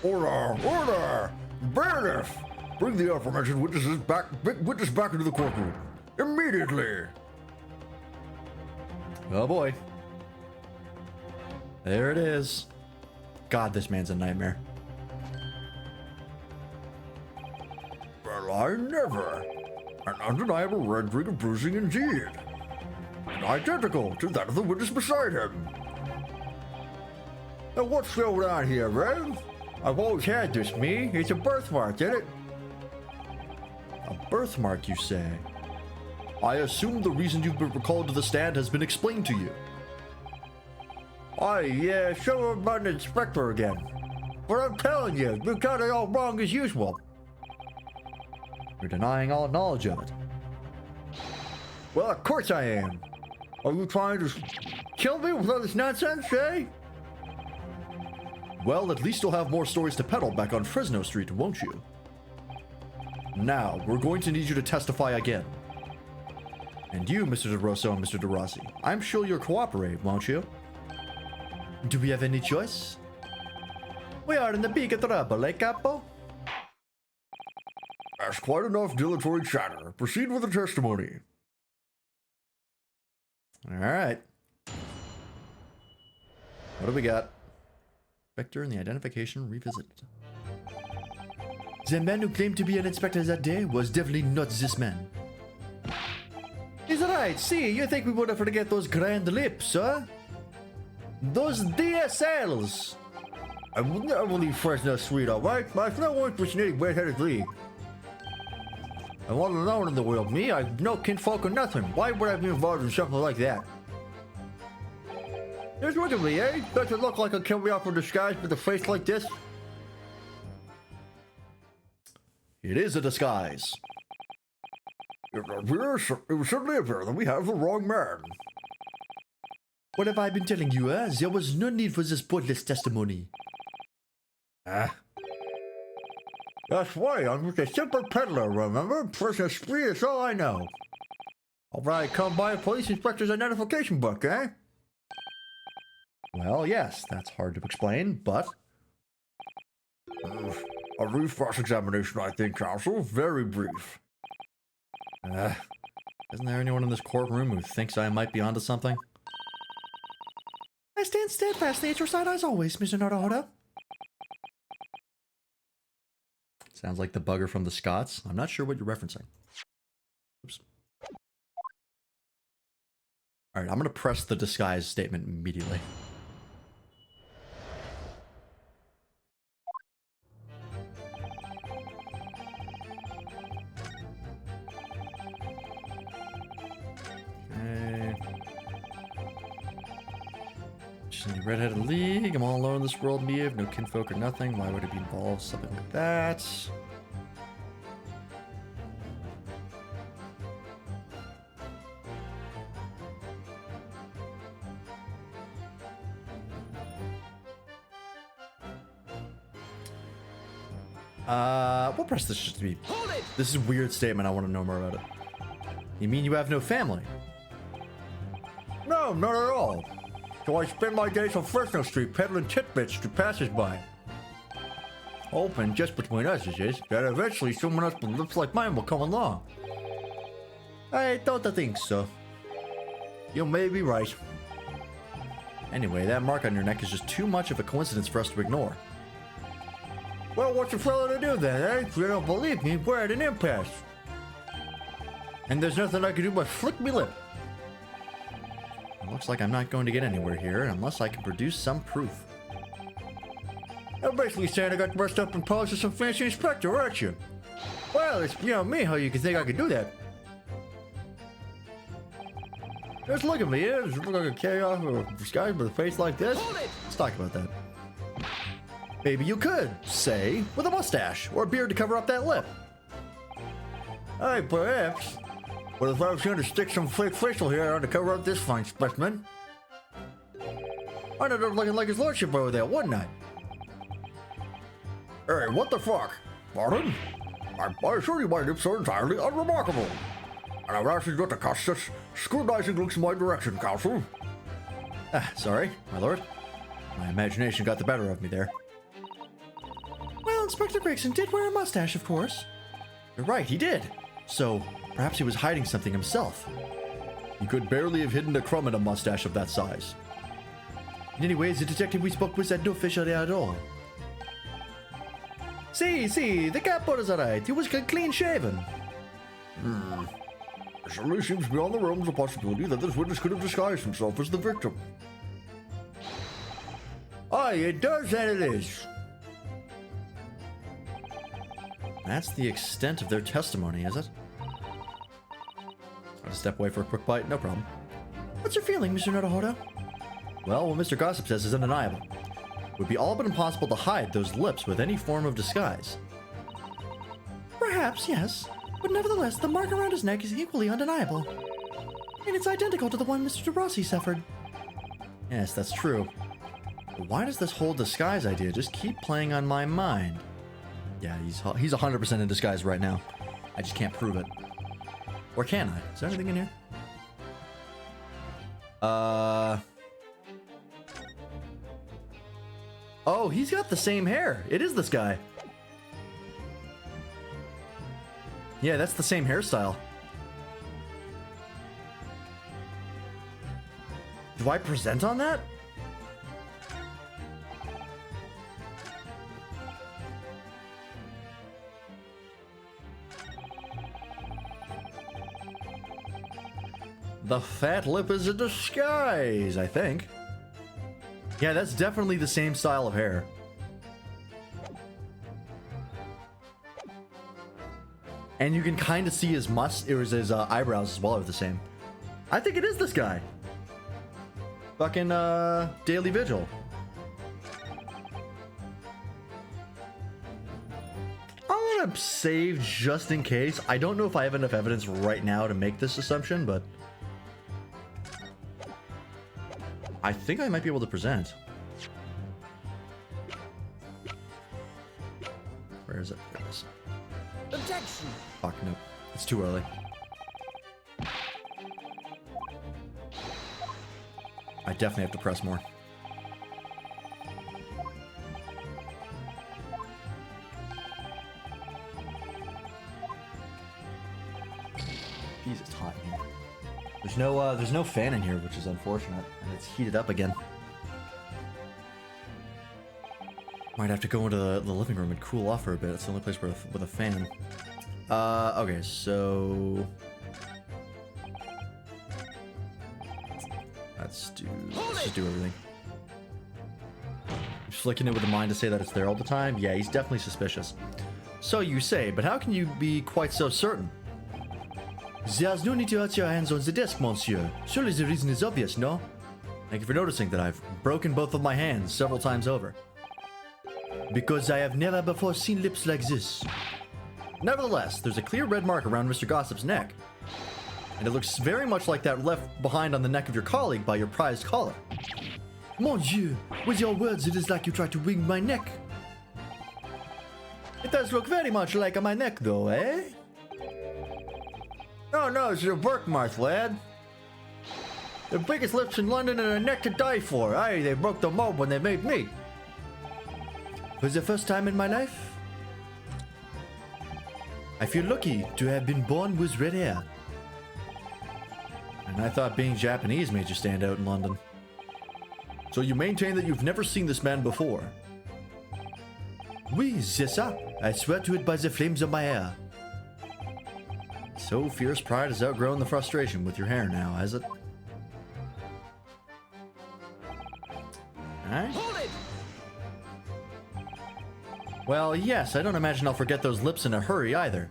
Order! Order! Bailiff! Bring the aforementioned witness back into the courtroom. Immediately! Oh boy. There it is. God, this man's a nightmare. Well, I never. An undeniable red ring of bruising indeed. And identical to that of the witness beside him. Now what's going on here, Ray? I've always had this, me. It's a birthmark, isn't it? A birthmark, you say? I assume the reason you've been recalled to the stand has been explained to you. Show him about the inspector again. But I'm telling you, you got it all wrong as usual. You're denying all knowledge of it. Well, of course I am. Are you trying to kill me with all this nonsense, eh? Well, at least you'll have more stories to peddle back on Fresno Street, won't you? Now, we're going to need you to testify again. And you, Mr. DeRosso and Mr. DeRossi, I'm sure you'll cooperate, won't you? Do we have any choice? We are in the big trouble, eh, Capo? That's quite enough dilatory chatter. Proceed with the testimony. Alright. What do we got? Inspector and the identification revisited. The man who claimed to be an inspector that day was definitely not this man. He's right. See, you think we would have forget those grand lips, huh? Those DSLs. I will never leave Fresno Street, alright? My no interest in any red-headed league. I want alone in the world. Me, I have no kinfolk or nothing. Why would I be involved in something like that? Just look at me, eh? Does it look like I can be off in disguise with a face like this? It is a disguise. It would certainly appear that we have the wrong man. What have I been telling you, huh? There was no need for this pointless testimony. That's why I'm just a simple peddler, remember? Fresno Street is all I know. I'll probably come by a police inspector's identification book, eh? Well, yes, that's hard to explain, but... A brief cross-examination, I think, counsel. Very brief. Isn't there anyone in this courtroom who thinks I might be onto something? I stand steadfastly at your side as always, Mr. Naruhodo. Sounds like the bugger from the Scots. I'm not sure what you're referencing. Oops. Alright, I'm gonna press the disguise statement immediately. Redheaded League, I'm all alone in this world, me, have no kinfolk or nothing. Why would it be involved? Something like that. We'll press this just to be. This is a weird statement. I want to know more about it. You mean you have no family? No, not at all. So I spend my days on Fresno Street peddling tidbits to passers-by. Hoping, just between us it is, that eventually someone else with lips like mine will come along. I don't think so. You may be right. Anyway, that mark on your neck is just too much of a coincidence for us to ignore. Well, what's a fella to do then, eh? If you don't believe me, we're at an impasse. And there's nothing I can do but flick me lip. It looks like I'm not going to get anywhere here unless I can produce some proof. You're basically saying I got dressed up and posed as some fancy inspector, aren't you? Well, it's beyond me how you can think I can do that. Just look at me, yeah? Does it look like a carry off of a disguise with a face like this? Let's talk about that. Maybe you could, say, with a mustache or a beard to cover up that lip. Hey, perhaps. But if I was going to stick some fake facial hair on to cover up this fine specimen, I'd end up looking like his lordship over there, wouldn't I? Hey, what the fuck? Pardon? I assure you my lips are entirely unremarkable. And I've actually got to cast such scrutinizing looks in my direction, counsel. Sorry, my lord. My imagination got the better of me there. Well, Inspector Gregson did wear a mustache, of course. You're right, he did. So, perhaps he was hiding something himself. He could barely have hidden a crumb in a mustache of that size. In any ways, the detective we spoke with said no facial hair at all. See, the capo is alright. He was clean shaven. It certainly seems beyond the realms of possibility that this witness could have disguised himself as the victim. Aye, it does and it is. That's the extent of their testimony, is it? I'll step away for a quick bite, no problem. What's your feeling, Mr. Naruhodo? Well, what Mr. Gossip says is undeniable. It would be all but impossible to hide those lips with any form of disguise. Perhaps, yes. But nevertheless, the mark around his neck is equally undeniable. And it's identical to the one Mr. DeRossi suffered. Yes, that's true. But why does this whole disguise idea just keep playing on my mind? Yeah, he's 100% in disguise right now. I just can't prove it. Or can I? Is there anything in here? Oh, he's got the same hair. It is this guy. Yeah, that's the same hairstyle. Do I present on that? The fat lip is a disguise, I think. Yeah, that's definitely the same style of hair. And you can kind of see his his eyebrows as well are the same. I think it is this guy. Fucking Daily Vigil. I'm gonna save just in case. I don't know if I have enough evidence right now to make this assumption, but I think I might be able to present. Where is it? There it is. Objection. Fuck, nope. It's too early. I definitely have to press more. Jeez, it's hot in here. There's no fan in here, which is unfortunate, and it's heated up again. Might have to go into the living room and cool off for a bit. It's the only place with a fan. Okay, so let's just do everything. Flicking it with the mind to say that it's there all the time. Yeah, he's definitely suspicious. So you say, but how can you be quite so certain? There's no need to hurt your hands on the desk, monsieur. Surely the reason is obvious, no? Thank you for noticing that I've broken both of my hands several times over. Because I have never before seen lips like this. Nevertheless, there's a clear red mark around Mr. Gossip's neck. And it looks very much like that left behind on the neck of your colleague by your prized collar. Mon Dieu, with your words it is like you try to wing my neck. It does look very much like my neck though, eh? No, it's your birthmark, lad. The biggest lips in London and a neck to die for. Aye, they broke the mold when they made me. For the first time in my life, I feel lucky to have been born with red hair. And I thought being Japanese made you stand out in London. So you maintain that you've never seen this man before? Oui, c'est ça. I swear to it by the flames of my hair. So fierce pride has outgrown the frustration with your hair now, has it? Alright. Hold it. Well, yes, I don't imagine I'll forget those lips in a hurry either.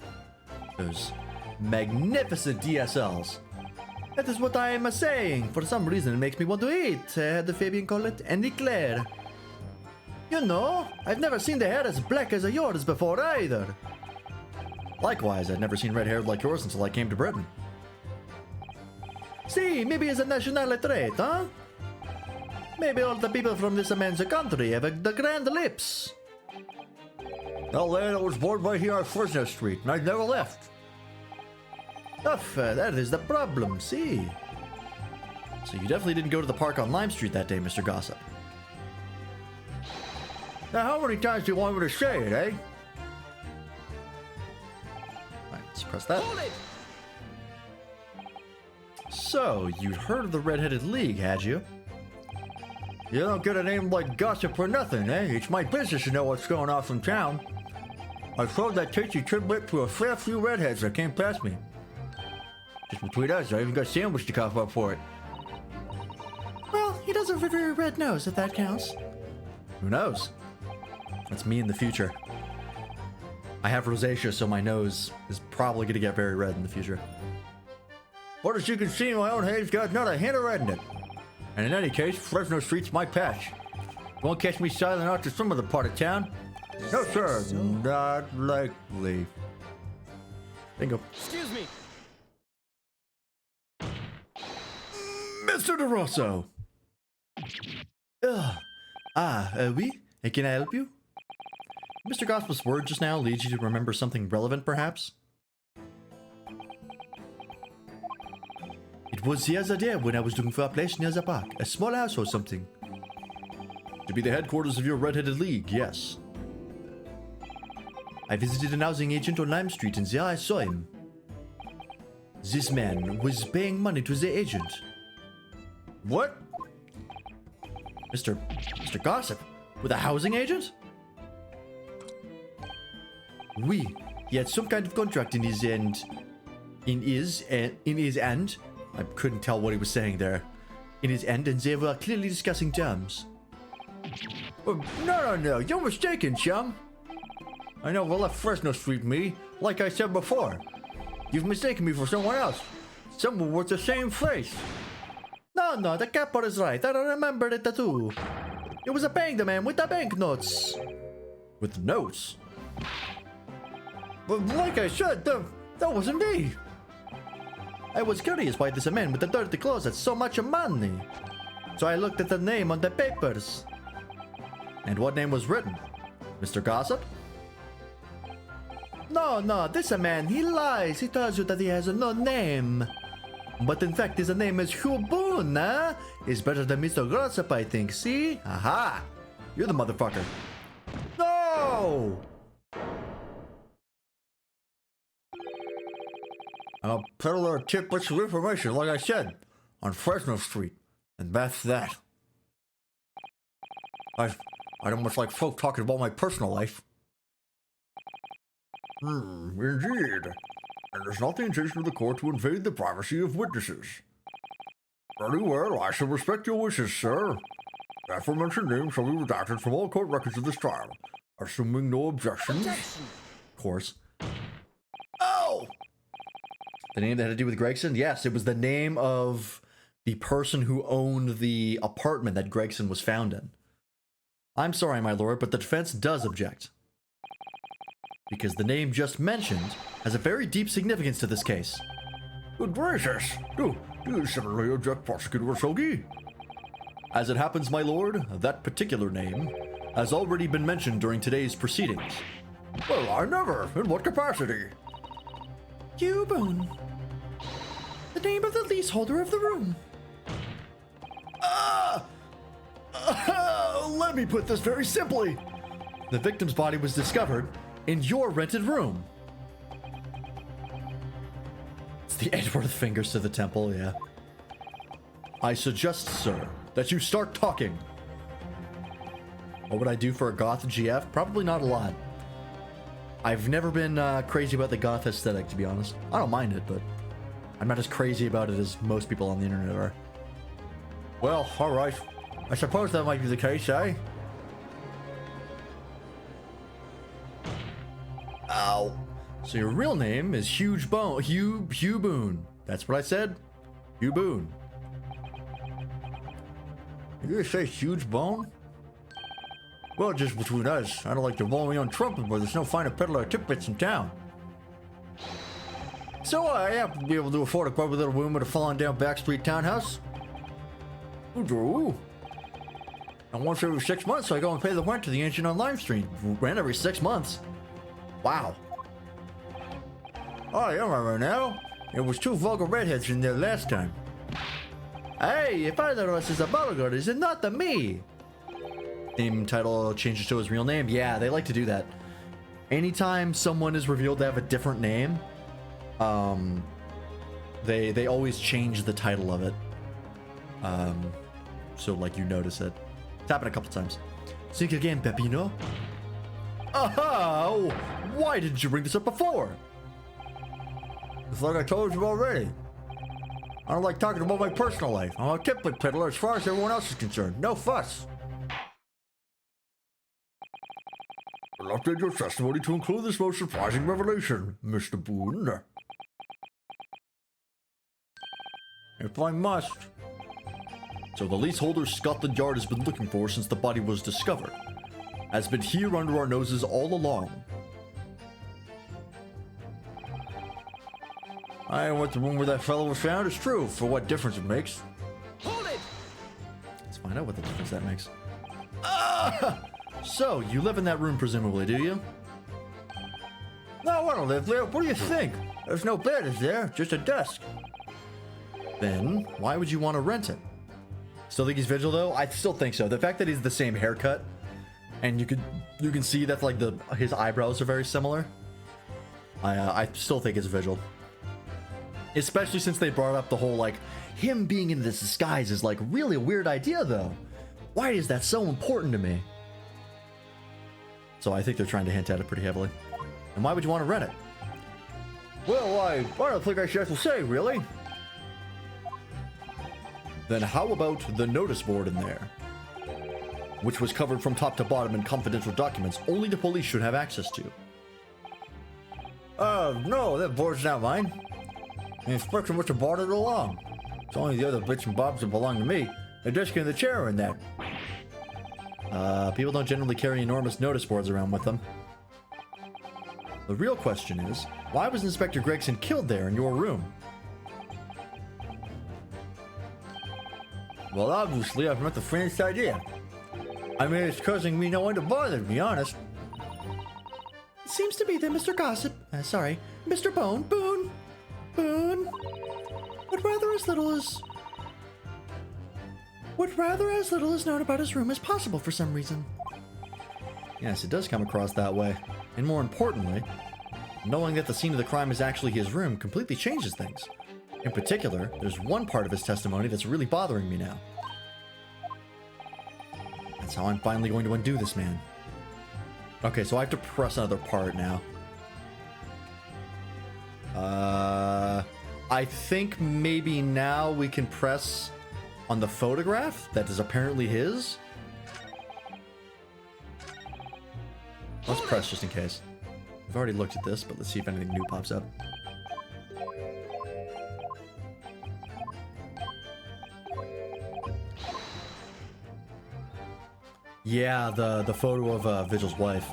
Those magnificent DSLs. That is what I am saying. For some reason, it makes me want to eat. The Fabian call it an eclair. You know, I've never seen the hair as black as yours before either. Likewise, I'd never seen red hair like yours until I came to Britain. See, maybe it's a national trait, huh? Maybe all the people from this man's country have the grand lips. Well, lad, I was born right here on Fresno Street, and I never left. That is the problem, see? So you definitely didn't go to the park on Lime Street that day, Mr. Gossip. Now, how many times do you want me to say it, eh? press that. Hold it! So, you'd heard of the Red-Headed League, had you? You don't get a name like Gossip for nothing, eh? It's my business to know what's going on from town. I've sold that tasty tribute to a fair few redheads that came past me. Just between us, I even got sandwich to cough up for it. Well, he does have a very red nose, if that counts. Who knows? That's me in the future. I have rosacea, so my nose is probably going to get very red in the future. But as you can see, my own hair's got not a hint of red in it. And in any case, Fresno Street's my patch. Won't catch me sailing out to some other part of town. No, sir, not likely. Bingo. Excuse me. Mr. DeRosso! Oui? And can I help you? Mr. Gospel's word just now leads you to remember something relevant, perhaps? It was the other day when I was looking for a place near the park. A small house or something. To be the headquarters of your Red-Headed League, yes. I visited an housing agent on Lime Street and there I saw him. This man was paying money to the agent. What? Mr. Gossip? With a housing agent? Oui, he had some kind of contract in his end. In his end. I couldn't tell what he was saying there. In his end, and they were clearly discussing terms. No, you're mistaken, chum. I never left Fresno Street, me. Like I said before. You've mistaken me for someone else. Someone with the same face. No, the capo is right. I remember it too. It was a bank man with the banknotes. With the notes? But like I said, that wasn't me. I was curious why this man with the dirty clothes had so much money. So I looked at the name on the papers. And what name was written? Mr. Gossip? No, this man, he lies. He tells you that he has no name. But in fact, his name is Hugh Boone, huh? He's better than Mr. Gossip, I think, see? Aha! You're the motherfucker. No! I'm a peddler of tidbits of information, like I said, on Fresno Street. And that's that. I don't much like folk talking about my personal life. Indeed. And it's not the intention of the court to invade the privacy of witnesses. Very well, I shall respect your wishes, sir. The aforementioned name shall be redacted from all court records of this trial, assuming no objections. Objection. Of course. Oh! The name that had to do with Gregson? Yes, it was the name of the person who owned the apartment that Gregson was found in. I'm sorry, my lord, but the defense does object. Because the name just mentioned has a very deep significance to this case. Good gracious! Do you similarly object, Prosecutor Sogi? As it happens, my lord, that particular name has already been mentioned during today's proceedings. Well, I never. In what capacity? Hugh Boone. The name of the leaseholder of the room. Let me put this very simply. The victim's body was discovered in your rented room. It's the Edgeworth fingers to the temple, yeah. I suggest, sir, that you start talking. What would I do for a goth GF? Probably not a lot. I've never been crazy about the goth aesthetic, to be honest. I don't mind it, but I'm not as crazy about it as most people on the internet are. Well, alright. I suppose that might be the case, eh? Ow. So your real name is Hugh Boone. That's what I said? Hugh Boone. Did you say huge bone? Well, just between us, I don't like to blow me on trumpet, but there's no finer peddler of tidbits in town. So I happen to be able to afford a grubby little room with a falling down backstreet townhouse. Who drew? And once every 6 months, I go and pay the rent to the ancient on Lime Street. Rent every 6 months. Wow. Oh, I remember now. It was 2 vulgar redheads in there last time. Hey, if either of us is a bodyguard, is it not the me? Name title changes to his real name. Yeah, they like to do that. Anytime someone is revealed to have a different name, They always change the title of it. So like you notice it. It's happened a couple times. Think again, Peppino. Oh, why didn't you bring this up before? It's like I told you already. I don't like talking about my personal life. I'm a tit peddler as far as everyone else is concerned. No fuss. I'll update your testimony to include this most surprising revelation, Mr. Boone. If I must. So the leaseholder Scotland Yard has been looking for since the body was discovered. Has been here under our noses all along. I went to the room where that fellow was found. It's true. For what difference it makes. Hold it! Let's find out what the difference that makes. Ah! So, you live in that room presumably, do you? No, I don't live there. What do you think? There's no bed, is there? Just a desk. Then, why would you want to rent it? Still think he's Vigil though? I still think so. The fact that he's the same haircut, and you can see that like his eyebrows are very similar. I still think it's Vigil. Especially since they brought up the whole like him being in this disguise is like really a weird idea though. Why is that so important to me? So I think they're trying to hint at it pretty heavily. And why would you want to rent it? Well, I don't think I should have to say, really. Then how about the notice board in there? Which was covered from top to bottom in confidential documents only the police should have access to. No, that board's not mine. The inspector must have brought it along. It's only the other bits and bobs that belong to me. The desk and the chair are in there. People don't generally carry enormous notice boards around with them. The real question is, why was Inspector Gregson killed there in your room? Well, obviously, I've not the faintest idea. I mean, it's causing me no end of bother, to be honest. It seems to be that Mr. Gossip, Mr. Boone would rather as little as known about his room as possible for some reason. Yes, it does come across that way. And more importantly, knowing that the scene of the crime is actually his room completely changes things. In particular, there's one part of his testimony that's really bothering me now. That's how I'm finally going to undo this man. Okay, so I have to press another part now. I think maybe now we can press on the photograph that is apparently his. Let's press just in case. I've already looked at this, but let's see if anything new pops up. Yeah, the photo of Vigil's wife.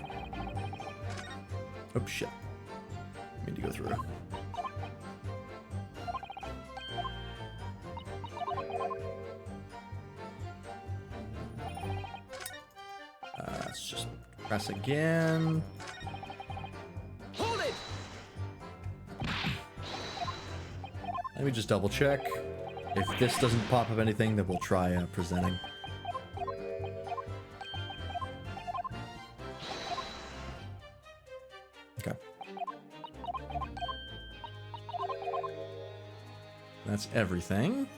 Oh shit. I need to go through. Let's just press again. Hold it! Let me just double check. If this doesn't pop up anything, then we'll try presenting. Okay. That's everything.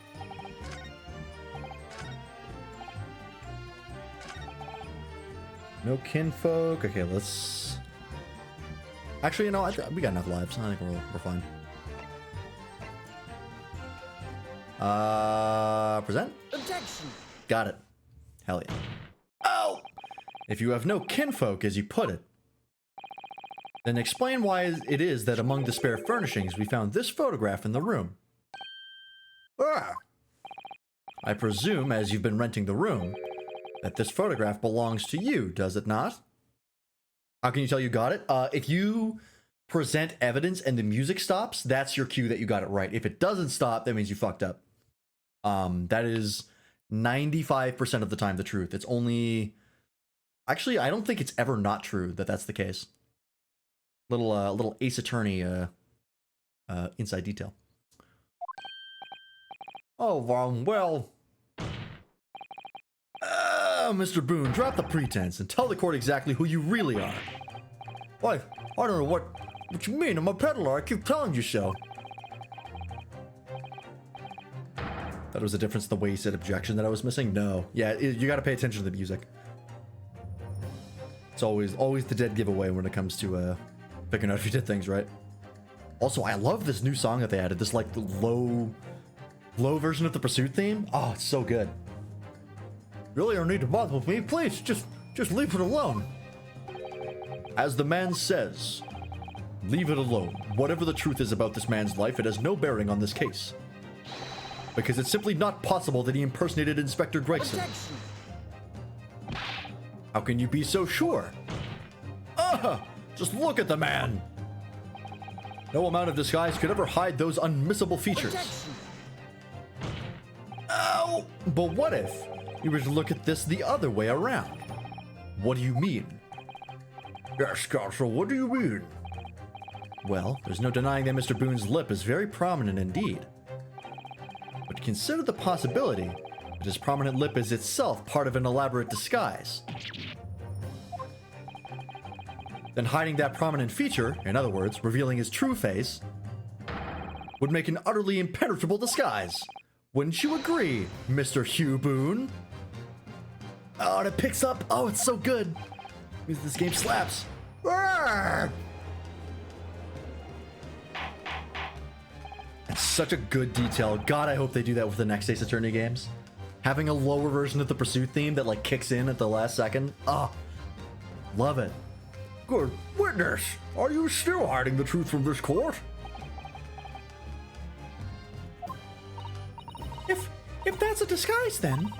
No kinfolk. Okay, let's... Actually, you know, we got enough lives. I think we're fine. Present? Objection! Got it. Hell yeah. Oh! If you have no kinfolk, as you put it, then explain why it is that among the spare furnishings we found this photograph in the room. Ah! I presume, as you've been renting the room, that this photograph belongs to you, does it not? How can you tell you got it? If you present evidence and the music stops, that's your cue that you got it right. If it doesn't stop, that means you fucked up. That is 95% of the time the truth. It's only... Actually, I don't think it's ever not true that that's the case. Little Ace Attorney inside detail. Oh, well... Mr. Boone, drop the pretense and tell the court exactly who you really are. Why, I don't know What you mean? I'm a peddler. I keep telling you so. That was a difference in the way he said objection that I was missing. No. Yeah, you got to pay attention to the music. It's always the dead giveaway when it comes to figuring out if you did things right. Also, I love this new song that they added. This like low version of the Pursuit theme. Oh, it's so good. Really don't need to bother with me. Please, just leave it alone. As the man says, leave it alone. Whatever the truth is about this man's life, it has no bearing on this case. Because it's simply not possible that he impersonated Inspector Gregson. Objection. How can you be so sure? Just look at the man. No amount of disguise could ever hide those unmissable features. Objection. Oh, but what if you were to look at this the other way around? What do you mean? Yes, Counsel, what do you mean? Well, there's no denying that Mr. Boone's lip is very prominent indeed. But consider the possibility that his prominent lip is itself part of an elaborate disguise. Then hiding that prominent feature, in other words, revealing his true face, would make an utterly impenetrable disguise. Wouldn't you agree, Mr. Hugh Boone? Oh, and it picks up. Oh, it's so good. This game slaps. Arrgh! It's such a good detail. God, I hope they do that with the next Ace Attorney games. Having a lower version of the Pursuit theme that like kicks in at the last second. Ah, love it. Good witness, are you still hiding the truth from this court? If that's a disguise, then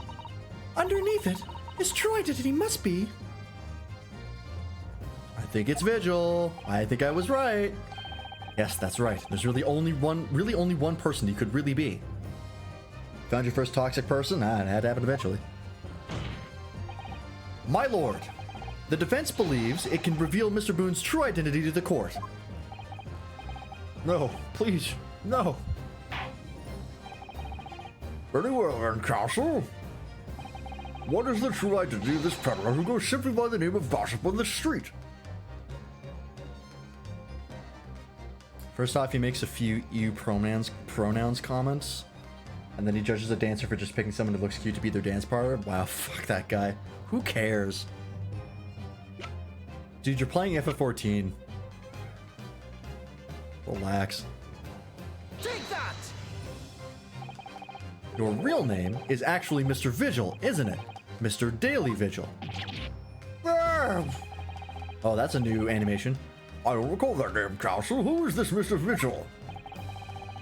underneath it is true identity. Must be. I think it's Vigil. I think I was right. Yes, that's right. There's really only one person he could really be. Found your first toxic person? Ah, it had to happen eventually. My lord, the defense believes it can reveal Mr. Boone's true identity to the court. No, please, no. Very well then, Counsel. What is the true identity of this peddler who goes simply by the name of Gossip on the street? First off, he makes a few EU pronouns comments, and then he judges a dancer for just picking someone who looks cute to be their dance partner. Wow, fuck that guy. Who cares? Dude, you're playing FF14. Relax. Take that! Your real name is actually Mr. Vigil, isn't it? Mr. Daily Vigil. Oh, that's a new animation. I don't recall that name, Counsel. Who is this Mr. Vigil?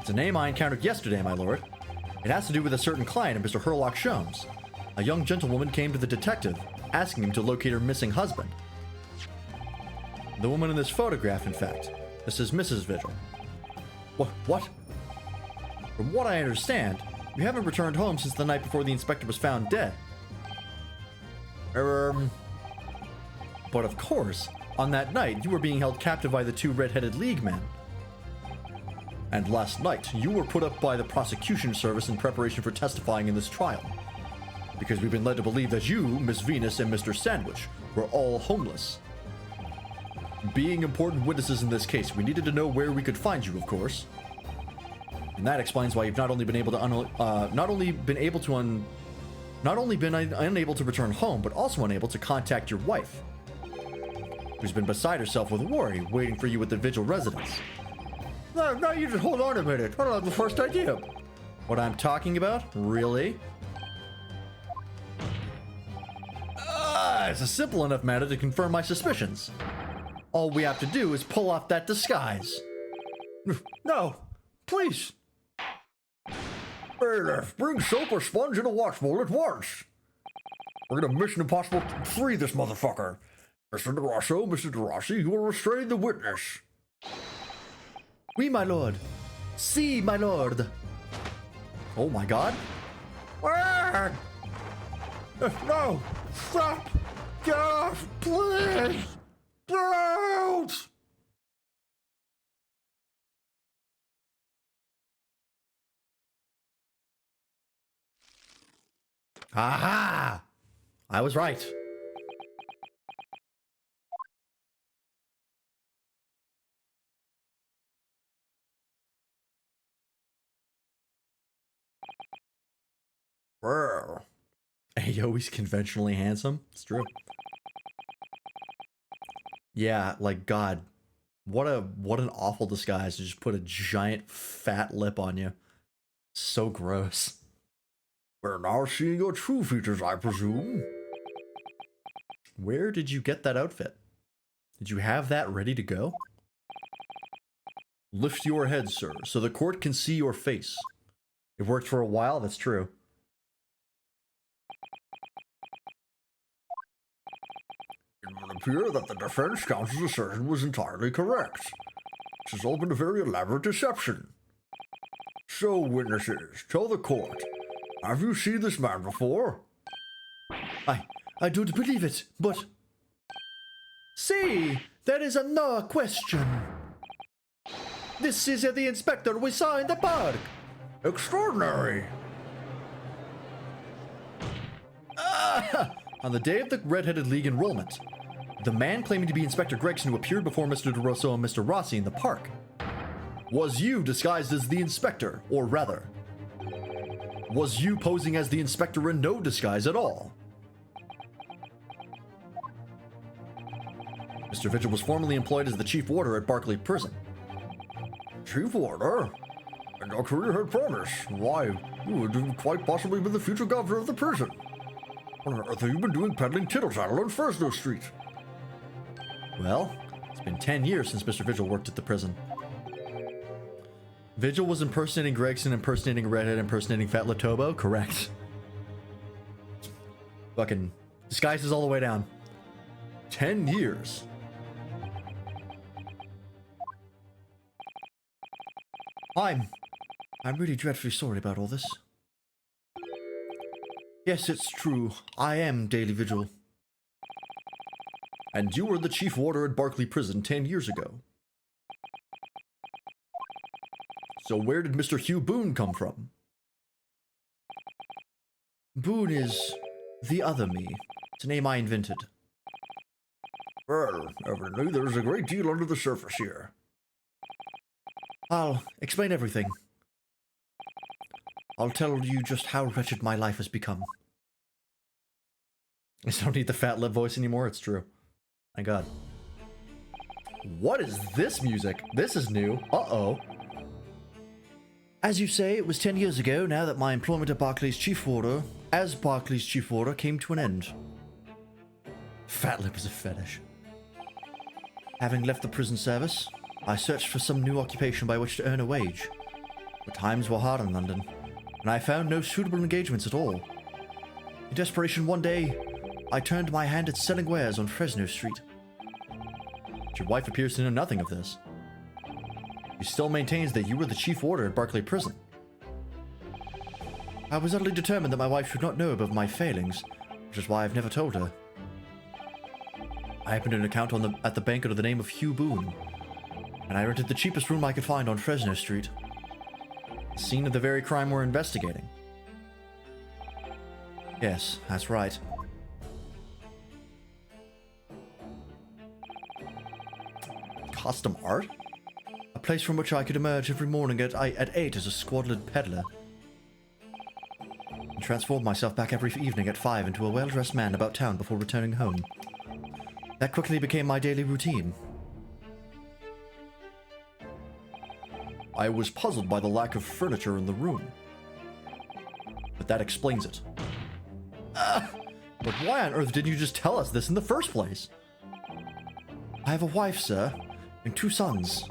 It's a name I encountered yesterday, my lord. It has to do with a certain client of Mr. Herlock Sholmes. A young gentlewoman came to the detective, asking him to locate her missing husband. The woman in this photograph, in fact. This is Mrs. Vigil. What? From what I understand, you haven't returned home since the night before the inspector was found dead. But of course, on that night, you were being held captive by the two red-headed League men. And last night, you were put up by the prosecution service in preparation for testifying in this trial. Because we've been led to believe that you, Miss Venus, and Mr. Sandwich were all homeless. Being important witnesses in this case, we needed to know where we could find you, of course. And that explains why you've not only been unable to return home, but also unable to contact your wife, who's been beside herself with worry, waiting for you at the Vigil residence. No, you just hold on a minute. I don't have the first idea. What I'm talking about? Really? It's a simple enough matter to confirm my suspicions. All we have to do is pull off that disguise. No, please. Bailiff, bring soap or sponge and a wash bowl at once. We're gonna Mission Impossible 3 this motherfucker. Mr. DeRosso, Mr. DeRossi, you will restrain the witness. Oui, my lord. Si, my lord. Oh my god. No, stop. Get off, please. Don't. Aha! I was right. Well, Ayo, he's conventionally handsome. It's true. Yeah, like God, what an awful disguise to just put a giant fat lip on you. So gross. we're now seeing your true features, I presume. Where did you get that outfit? Did you have that ready to go? Lift your head, sir, so the court can see your face. It worked for a while, that's true. It would appear that the defense counsel's assertion was entirely correct. This has all been a very elaborate deception. So, witnesses, tell the court, have you seen this man before? I don't believe it, but... See, there is another question. This is the inspector we saw in the park. Extraordinary! On the day of the Red-Headed League enrollment, the man claiming to be Inspector Gregson who appeared before Mr. DeRosso and Mr. Rossi in the park was you disguised as the inspector, or rather, was you posing as the inspector in no disguise at all. Mr. Vigil was formerly employed as the chief warder at Barclay Prison. Chief Warder? And your career had promise. Why, you would have quite possibly been the future governor of the prison. What on earth have you been doing peddling tittle-tattle on Fresno Street? Well, it's been 10 years since Mr. Vigil worked at the prison. Vigil was impersonating Gregson, impersonating Redhead, impersonating Fat Latobo? Correct. Fucking disguises all the way down. 10 years. I'm really dreadfully sorry about all this. Yes, it's true. I am Daily Vigil. And you were the chief warder at Barclay Prison 10 years ago. So where did Mr. Hugh Boone come from? Boone is the other me. It's a name I invented. Well, evidently there's a great deal under the surface here. I'll explain everything. I'll tell you just how wretched my life has become. I don't need the fat lip voice anymore, it's true. My God. What is this music? This is new. Uh-oh. As you say, it was 10 years ago now that my employment at Barclay's chief warder, as Barclay's chief warder, came to an end. Fat lip is a fetish. Having left the prison service, I searched for some new occupation by which to earn a wage. But times were hard in London, and I found no suitable engagements at all. In desperation one day, I turned my hand at selling wares on Fresno Street. But your wife appears to know nothing of this. She still maintains that you were the chief warder at Barclay Prison. I was utterly determined that my wife should not know of my failings, which is why I've never told her. I opened an account at the bank under the name of Hugh Boone, and I rented the cheapest room I could find on Fresno Street. The scene of the very crime we're investigating. Yes, that's right. Custom art? A place from which I could emerge every morning at 8 as a squalid peddler, and transform myself back every evening at 5 into a well-dressed man about town before returning home. That quickly became my daily routine. I was puzzled by the lack of furniture in the room. But that explains it. But why on earth didn't you just tell us this in the first place? I have a wife, sir, and 2 sons,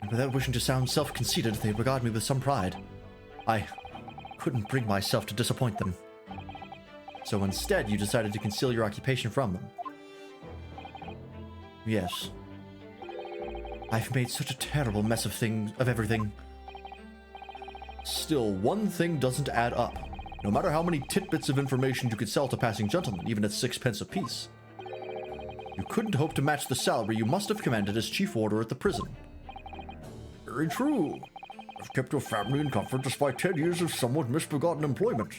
and without wishing to sound self-conceited, they regard me with some pride. I couldn't bring myself to disappoint them. So instead, you decided to conceal your occupation from them. Yes. I've made such a terrible mess of everything. Still, one thing doesn't add up. No matter how many tidbits of information you could sell to passing gentlemen, even at 6 pence apiece. You couldn't hope to match the salary you must have commanded as chief warder at the prison. Very true. I've kept your family in comfort despite 10 years of somewhat misbegotten employment.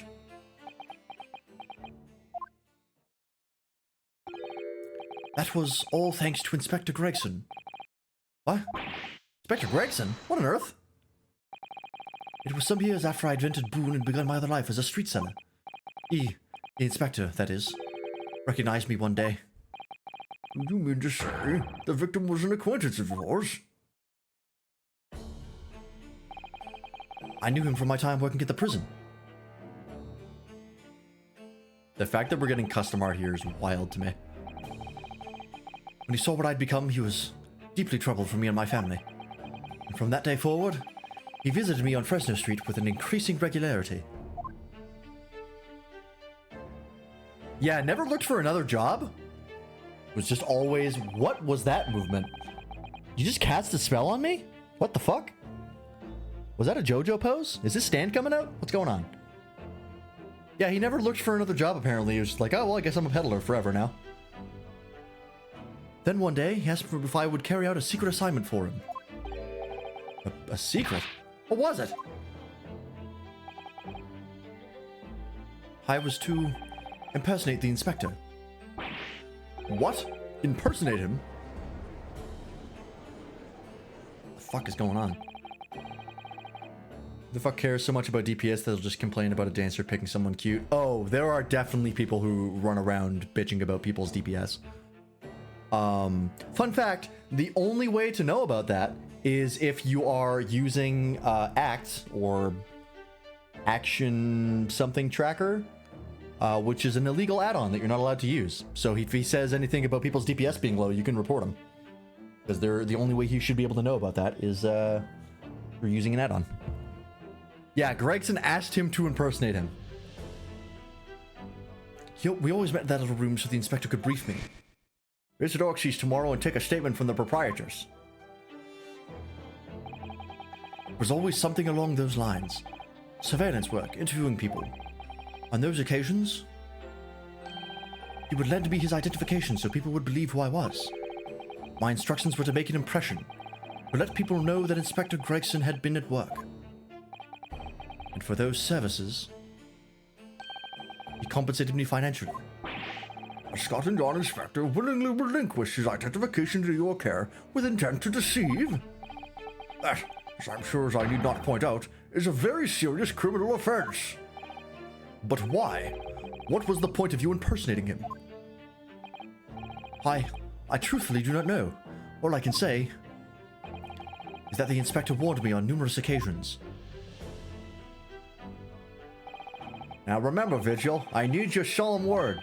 That was all thanks to Inspector Gregson. What? Inspector Gregson? What on earth? It was some years after I'd rented Boone and begun my other life as a street seller. The inspector, that is, recognized me one day. You mean to say the victim was an acquaintance of yours? I knew him from my time working at the prison. The fact that we're getting custom art here is wild to me. When he saw what I'd become, he was deeply troubled for me and my family. And from that day forward, he visited me on Fresno Street with an increasing regularity. Yeah, never looked for another job. Was just always, what was that movement? You just cast a spell on me? What the fuck? Was that a JoJo pose? Is this stand coming out? What's going on? Yeah, he never looked for another job apparently. He was just like, oh, well, I guess I'm a peddler forever now. Then one day, he asked me if I would carry out a secret assignment for him. A secret? What was it? I was to impersonate the inspector. What? Impersonate him? What the fuck is going on? The fuck cares so much about DPS that they'll just complain about a dancer picking someone cute? Oh, there are definitely people who run around bitching about people's DPS. Fun fact, the only way to know about that is if you are using ACT or Action Something Tracker, which is an illegal add-on that you're not allowed to use. So if he says anything about people's DPS being low, you can report him. Because the only way you should be able to know about that is you're using an add-on. Yeah, Gregson asked him to impersonate him. We always met in that little room so the inspector could brief me. Visit Orxys tomorrow and take a statement from the proprietors. It was always something along those lines. Surveillance work, interviewing people. On those occasions, he would lend me his identification so people would believe who I was. My instructions were to make an impression, to let people know that Inspector Gregson had been at work. And for those services, he compensated me financially. A Scotland Yard inspector willingly relinquished his identification to your care with intent to deceive? That, as I'm sure as I need not point out, is a very serious criminal offense. But why? What was the point of you impersonating him? I truthfully do not know. All I can say is that the inspector warned me on numerous occasions. Now remember, Vigil, I need your solemn word.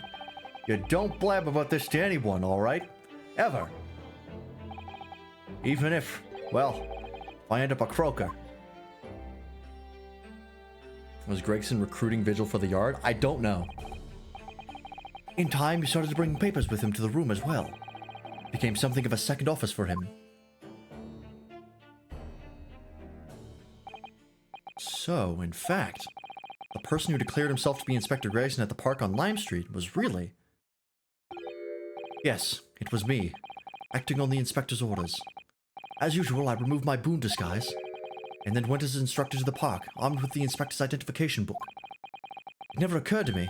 You don't blab about this to anyone, alright? Ever. Even if, well, if I end up a croaker. Was Gregson recruiting Vigil for the yard? I don't know. In time, he started to bring papers with him to the room as well. Became something of a second office for him. So, in fact, the person who declared himself to be Inspector Gregson at the park on Lime Street was really... Yes, it was me, acting on the inspector's orders. As usual, I removed my boon disguise, and then went as instructed to the park, armed with the inspector's identification book. It never occurred to me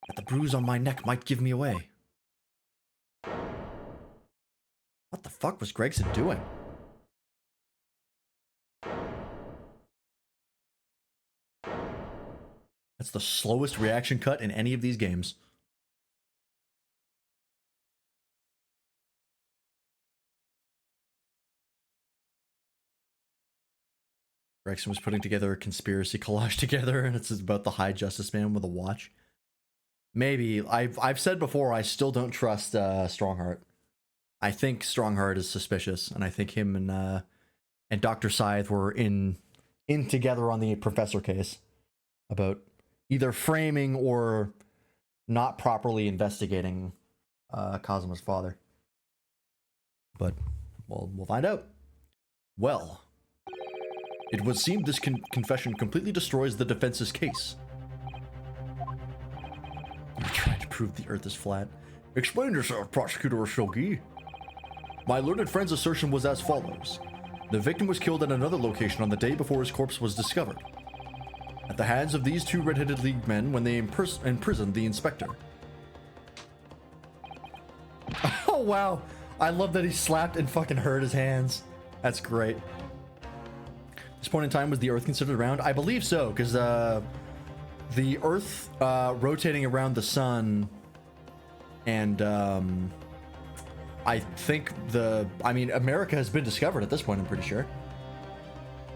that the bruise on my neck might give me away. What the fuck was Gregson doing? That's the slowest reaction cut in any of these games. Gregson was putting together a conspiracy collage together, and it's about the High Justice Man with a watch. Maybe. I've said before, I still don't trust Strongheart. I think Strongheart is suspicious, and I think him and Dr. Scythe were in together on the Professor case about either framing or not properly investigating Kazuma's father. But we'll find out. Well, it would seem this confession completely destroys the defense's case. You're trying to prove the Earth is flat. Explain yourself, Prosecutor Shogi. My learned friend's assertion was as follows. The victim was killed at another location on the day before his corpse was discovered, at the hands of these two red-headed league men when they imprisoned the inspector. Oh wow, I love that he slapped and fucking hurt his hands. That's great. This point in time, was the Earth considered round? I believe so, because the Earth rotating around the sun, and I think America has been discovered at this point, I'm pretty sure.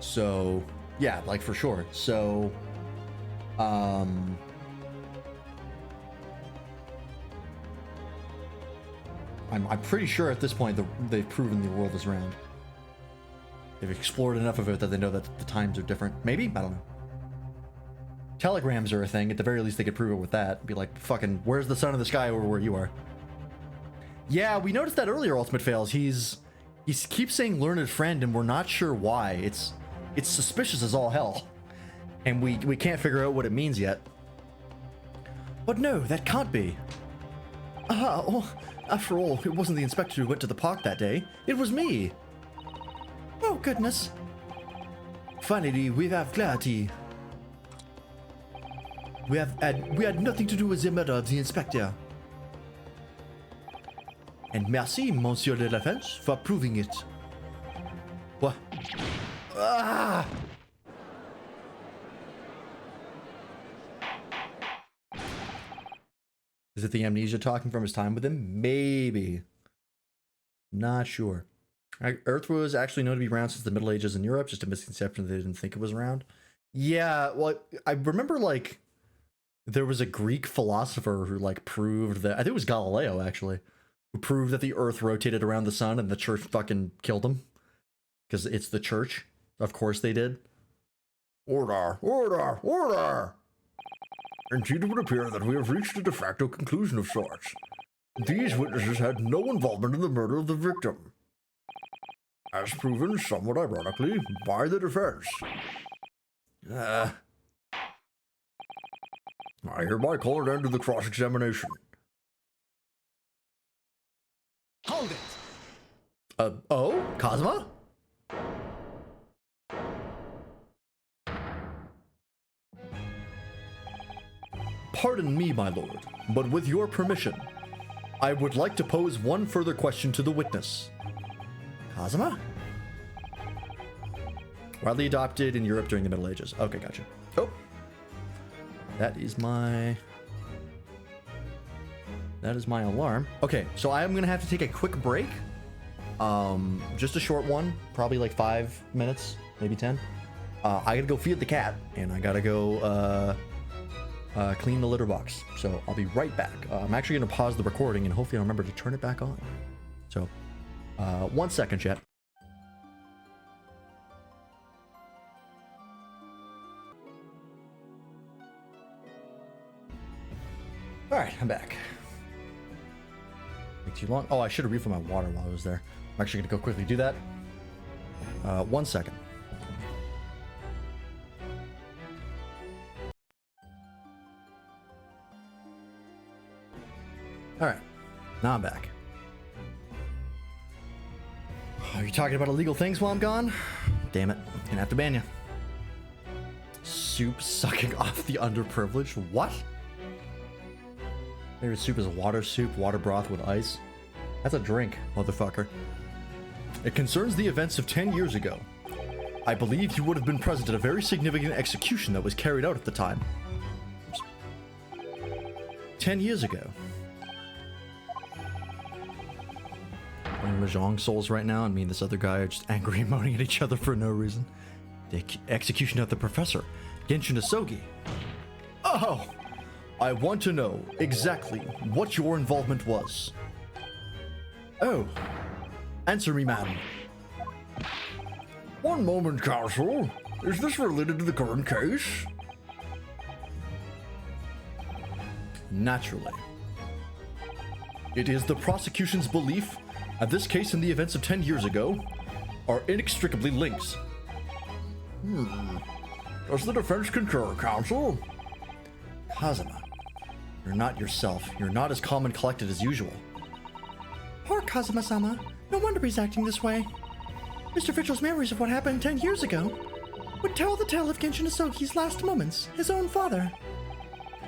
So, yeah, like for sure. So, I'm pretty sure at this point they've proven the world is round. They've explored enough of it that they know that the times are different. Maybe? I don't know. Telegrams are a thing. At the very least, they could prove it with that. Be like, fucking, where's the sun in the sky over where you are? Yeah, we noticed that earlier, Ultimate Fails. He keeps saying learned friend, and we're not sure why. It's suspicious as all hell. And we can't figure out what it means yet. But no, that can't be. After all, it wasn't the inspector who went to the park that day. It was me. Oh, goodness. Finally, we have clarity. We had nothing to do with the murder of the inspector. And merci, Monsieur de la Fence, for proving it. What? Ah! Is it the amnesia talking from his time with him? Maybe. Not sure. Earth was actually known to be around since the Middle Ages in Europe, just a misconception that they didn't think it was around. Yeah, well, I remember, like, there was a Greek philosopher who, like, proved that, I think it was Galileo, actually, who proved that the Earth rotated around the sun, and the church fucking killed him. Because it's the church. Of course they did. Order, order, order! Indeed, it would appear that we have reached a de facto conclusion of sorts. These witnesses had no involvement in the murder of the victim, as proven, somewhat ironically, by the defense. I hereby call an end to the cross-examination. Hold it! Oh? Cosma? Pardon me, my lord, but with your permission, I would like to pose one further question to the witness. Cosma? Widely adopted in Europe during the Middle Ages. Okay, gotcha. Oh. That is my alarm. Okay, so I am going to have to take a quick break. Just a short one, probably like 5 minutes, maybe 10. I gotta go feed the cat, and I gotta go clean the litter box. So I'll be right back. I'm actually gonna pause the recording, and hopefully I'll remember to turn it back on. So, 1 second, chat. All right, I'm back. Take too long. Oh, I should have refilled my water while I was there. I'm actually gonna go quickly do that. 1 second. All right, now I'm back. Are you talking about illegal things while I'm gone? Damn it, gonna have to ban you. Soup sucking off the underprivileged? What? Favorite soup is water soup, water broth with ice. That's a drink, motherfucker. It concerns the events of 10 years ago. I believe you would have been present at a very significant execution that was carried out at the time. 10 years ago. Playing Mahjong Souls right now, and me and this other guy are just angry and moaning at each other for no reason. The execution of the professor, Genshin Asogi. Oh! I want to know exactly what your involvement was. Oh. Answer me, madam. One moment, counsel. Is this related to the current case? Naturally. It is the prosecution's belief that this case and the events of 10 years ago are inextricably linked. Does the defense concur, counsel? Kazuma, you're not yourself. You're not as calm and collected as usual. Poor Kazuma-sama. No wonder he's acting this way. Mr. Vigil's memories of what happened 10 years ago would tell the tale of Genshin Asogi's last moments, his own father.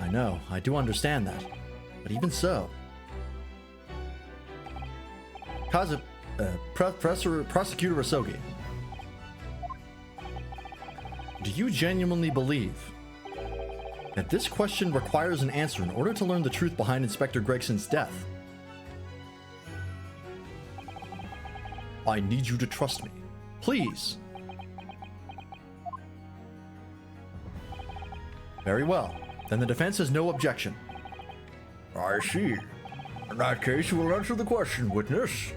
I know, I do understand that. But even so... Prosecutor Asogi. Do you genuinely believe that this question requires an answer in order to learn the truth behind Inspector Gregson's death. I need you to trust me. Please. Very well. Then the defense has no objection. I see. In that case, you will answer the question, witness.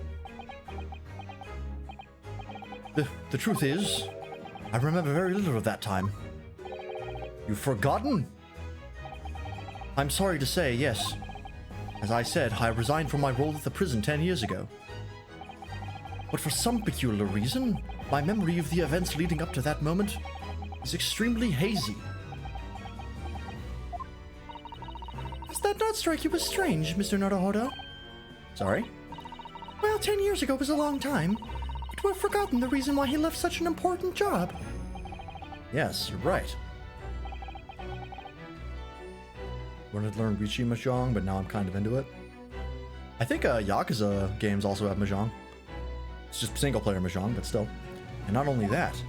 The truth is, I remember very little of that time. You've forgotten? I'm sorry to say, yes. As I said, I resigned from my role at the prison 10 years ago. But for some peculiar reason, my memory of the events leading up to that moment is extremely hazy. Does that not strike you as strange, Mr. Naruhodo? Sorry? Well, 10 years ago was a long time, but we've forgotten the reason why he left such an important job. Yes, you're right. Wanted to learn Riichi Mahjong, but now I'm kind of into it. I think Yakuza games also have Mahjong. It's just single-player Mahjong, but still. And not only that,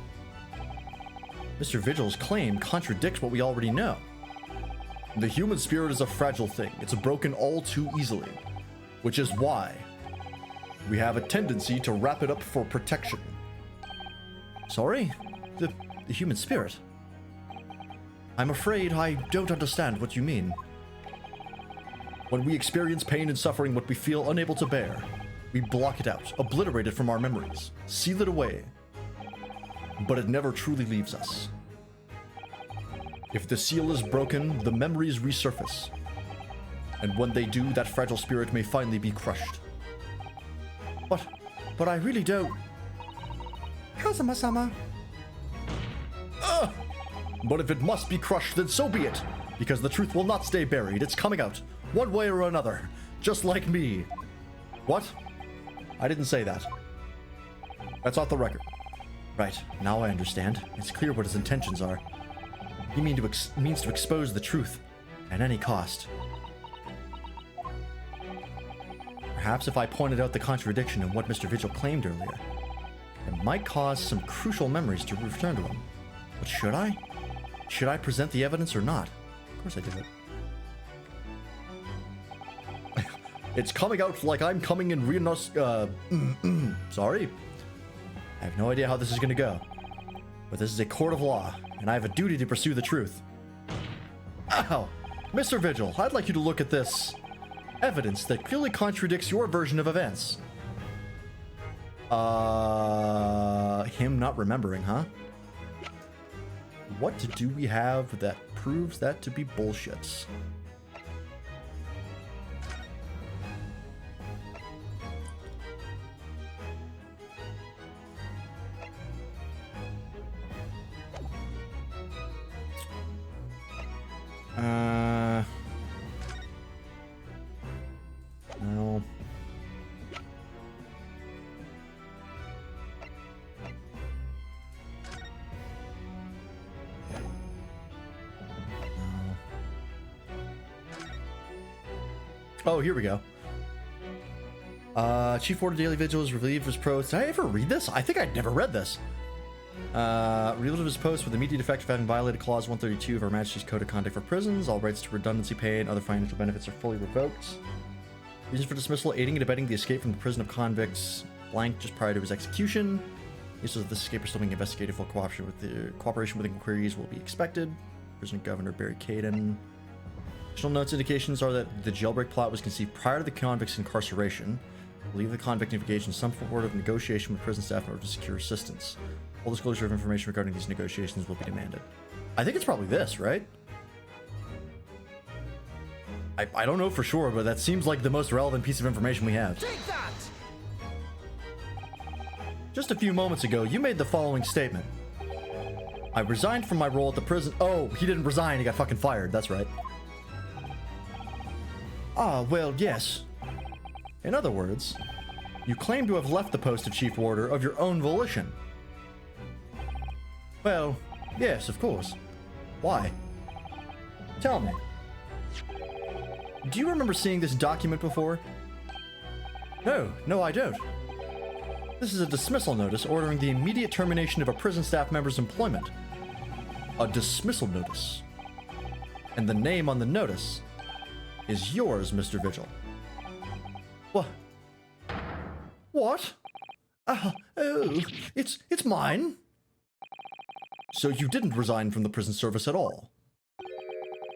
Mr. Vigil's claim contradicts what we already know. The human spirit is a fragile thing. It's broken all too easily. Which is why we have a tendency to wrap it up for protection. Sorry? The human spirit? I'm afraid I don't understand what you mean. When we experience pain and suffering what we feel unable to bear, we block it out, obliterate it from our memories, seal it away. But it never truly leaves us. If the seal is broken, the memories resurface. And when they do, that fragile spirit may finally be crushed. But I really don't... Kazuma-sama. But if it must be crushed, then so be it. Because the truth will not stay buried. It's coming out, one way or another. Just like me. What? I didn't say that. That's off the record. Right, now I understand. It's clear what his intentions are. He means to expose the truth at any cost. Perhaps if I pointed out the contradiction in what Mr. Vigil claimed earlier, it might cause some crucial memories to return to him. But should I? Should I present the evidence or not? Of course I did it. It's coming out like I'm coming in sorry. I have no idea how this is going to go. But this is a court of law, and I have a duty to pursue the truth. Ow! Mr. Vigil, I'd like you to look at this evidence that clearly contradicts your version of events. Him not remembering, huh? What do we have that proves that to be bullshit? No. Oh, here we go. Chief Warder Daily Vigil is relieved of his post. Did I ever read this? I think I'd never read this. Relieved of his post with immediate effect of having violated Clause 132 of Her Majesty's Code of Conduct for Prisons. All rights to redundancy pay and other financial benefits are fully revoked. Reason for dismissal: aiding and abetting the escape from the prison of convicts, blank just prior to his execution. Uses of this escape are still being investigated. Full cooperation with inquiries will be expected. Prison Governor Barry Caden. Additional notes indications are that the jailbreak plot was conceived prior to the convict's incarceration. I believe the convict engaged in some form of negotiation with prison staff in order to secure assistance. Full disclosure of information regarding these negotiations will be demanded. I think it's probably this, right? I don't know for sure, but that seems like the most relevant piece of information we have. Take that! Just a few moments ago, you made the following statement. I resigned from my role at the prison. Oh, he didn't resign, he got fucking fired, that's right. Ah, well, yes. In other words, you claim to have left the post of Chief Warder of your own volition. Well, yes, of course. Why? Tell me. Do you remember seeing this document before? No, I don't. This is a dismissal notice ordering the immediate termination of a prison staff member's employment. A dismissal notice. And the name on the notice is yours, Mr. Vigil. What? What? Oh, it's mine. So you didn't resign from the prison service at all.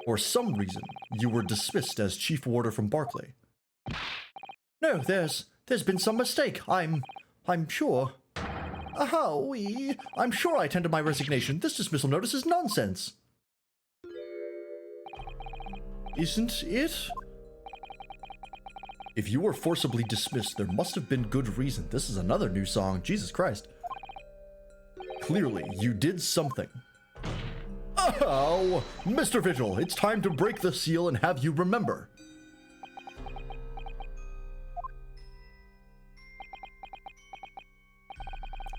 For some reason, you were dismissed as chief warder from Barclay. No, there's been some mistake. I'm sure. I'm sure I tendered my resignation. This dismissal notice is nonsense. Isn't it? If you were forcibly dismissed, there must have been good reason. This is another new song. Jesus Christ. Clearly, you did something. Oh, Mr. Vigil, it's time to break the seal and have you remember.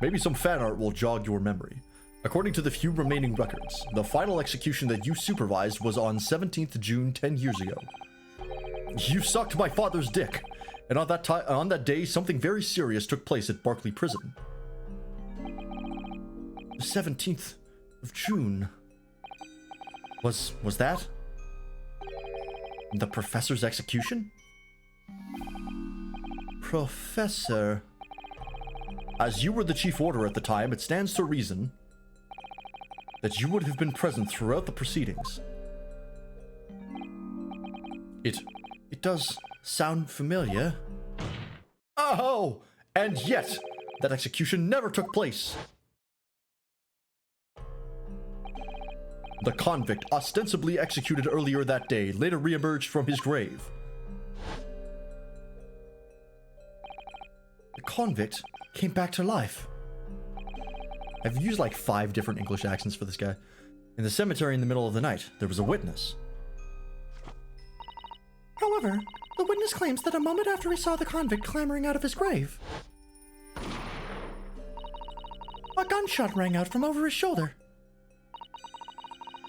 Maybe some fan art will jog your memory. According to the few remaining records, the final execution that you supervised was on 17th June 10 years ago. You sucked my father's dick, and on that day, something very serious took place at Barclay Prison. The 17th of June. Was that the professor's execution? Professor. As you were the chief warder at the time, it stands to reason that you would have been present throughout the proceedings. It does sound familiar. Oh, and yet that execution never took place. The convict ostensibly executed earlier that day later re-emerged from his grave. The convict came back to life. I've used like 5 different English accents for this guy. In the cemetery in the middle of the night, there was a witness. However, the witness claims that a moment after he saw the convict clambering out of his grave, a gunshot rang out from over his shoulder,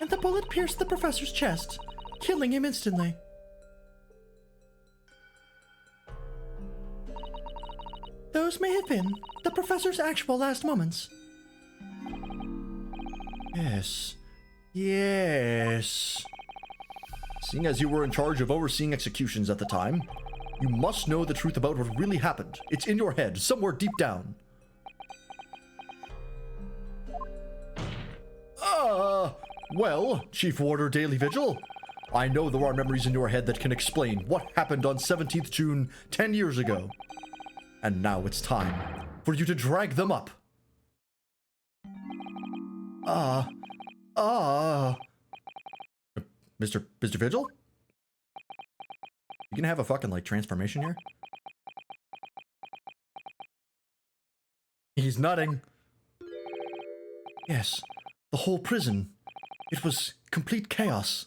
and the bullet pierced the professor's chest, killing him instantly. Those may have been the professor's actual last moments. Yes. Seeing as you were in charge of overseeing executions at the time, you must know the truth about what really happened. It's in your head, somewhere deep down. Well, Chief Warder Daily Vigil, I know there are memories in your head that can explain what happened on 17th June 10 years ago. And now it's time for you to drag them up. Mr. Vigil? You gonna have a fucking, like, transformation here? He's nodding. Yes, the whole prison. It was complete chaos.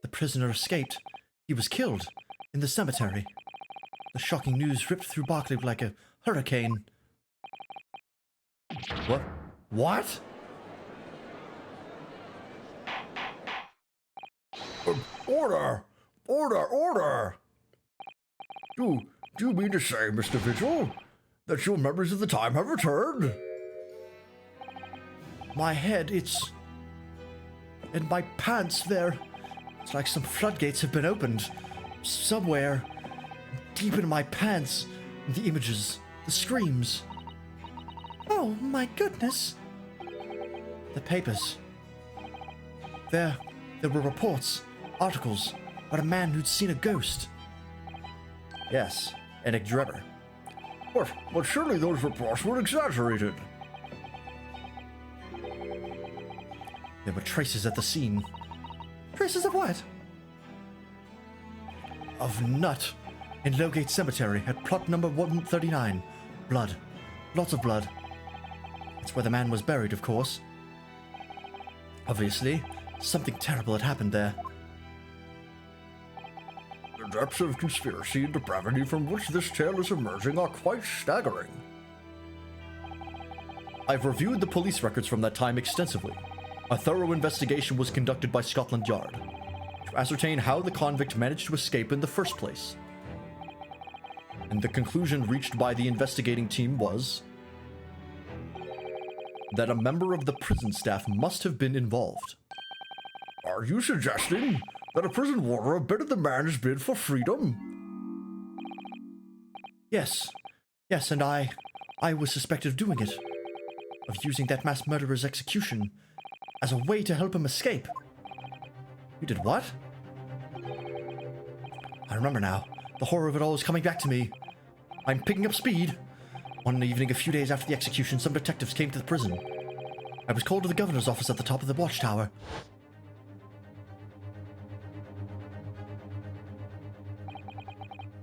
The prisoner escaped. He was killed in the cemetery. The shocking news ripped through Barclay like a hurricane. What? Order! Order! Do you mean to say, Mr. Vigil, that your memories of the time have returned? My head, and my pants, it's like some floodgates have been opened. Somewhere, deep in my pants, the images, the screams. Oh my goodness. The papers. There were reports, articles, about a man who'd seen a ghost. Yes, Eric Drebber. But surely those reports were exaggerated. There were traces at the scene. Traces of what? Of Nut in Lowgate Cemetery at plot number 139. Blood. Lots of blood. It's where the man was buried, of course. Obviously, something terrible had happened there. The depths of conspiracy and depravity from which this tale is emerging are quite staggering. I've reviewed the police records from that time extensively. A thorough investigation was conducted by Scotland Yard to ascertain how the convict managed to escape in the first place. And the conclusion reached by the investigating team was that a member of the prison staff must have been involved. Are you suggesting that a prison warder abetted the man's bid for freedom? Yes. Yes, and I was suspected of doing it. Of using that mass murderer's execution as a way to help him escape. You did what? I remember now. The horror of it all is coming back to me. I'm picking up speed. One evening a few days after the execution, some detectives came to the prison. I was called to the governor's office at the top of the watchtower.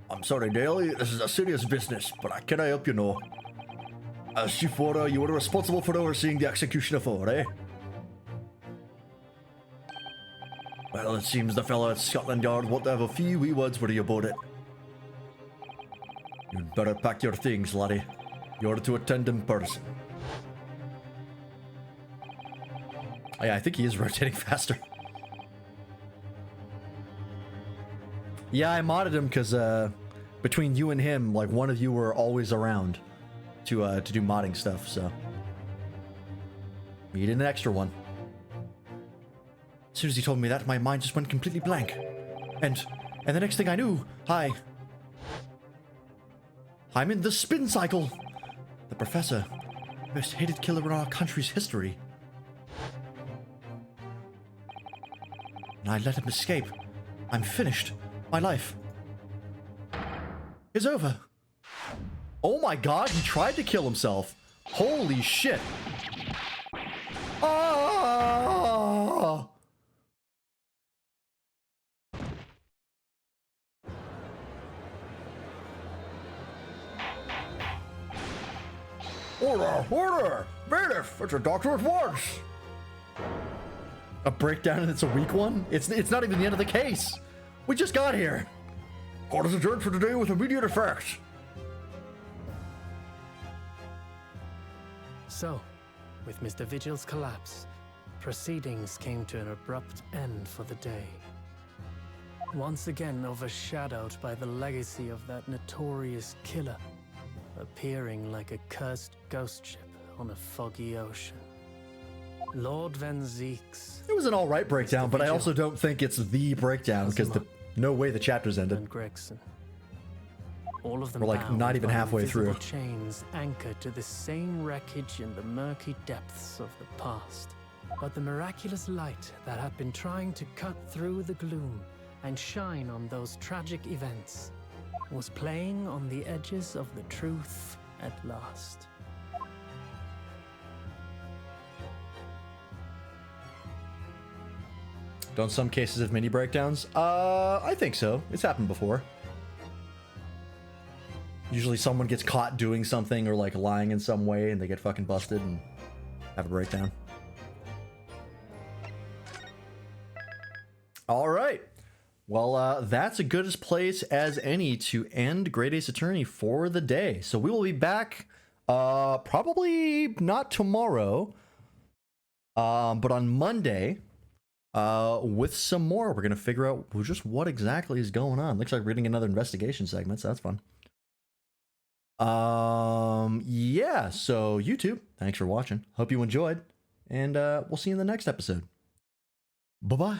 I'm sorry, Daly. This is a serious business, but I cannot help you no. As chief warder, you were responsible for overseeing the execution of her, eh? Well, it seems the fellow at Scotland Yard won't have a few wee words with you about it. You'd better pack your things, laddie. You're to attend in person. Oh, yeah, I think he is rotating faster. Yeah, I modded him because between you and him, like, one of you were always around to do modding stuff, so you did an extra one. As soon as he told me that, my mind just went completely blank. And the next thing I knew, I'm in the spin cycle. The professor, the most hated killer in our country's history. And I let him escape. I'm finished. My life is over. Oh my god, he tried to kill himself. Holy shit. Ah! Order! Order! Bailiff! It's a doctor at once! A breakdown and it's a weak one? It's not even the end of the case. We just got here. Court is adjourned for today with immediate effect. So, with Mr. Vigil's collapse, proceedings came to an abrupt end for the day. Once again overshadowed by the legacy of that notorious killer, appearing like a cursed ghost ship on a foggy ocean. Lord Van Zeeks. It was an alright breakdown, but I also don't think it's the breakdown because no way the chapters ended. And Gregson. All of them we're like not even halfway through. Chains anchored to the same wreckage in the murky depths of the past. But the miraculous light that had been trying to cut through the gloom and shine on those tragic events was playing on the edges of the truth at last. Don't some cases have mini breakdowns? I think so. It's happened before. Usually someone gets caught doing something or like lying in some way and they get fucking busted and have a breakdown. All right. Well, that's a good as place as any to end Great Ace Attorney for the day. So we will be back probably not tomorrow, but on Monday with some more. We're going to figure out just what exactly is going on. Looks like we're getting another investigation segment, so that's fun. Yeah, so YouTube, thanks for watching. Hope you enjoyed, and we'll see you in the next episode. Bye-bye.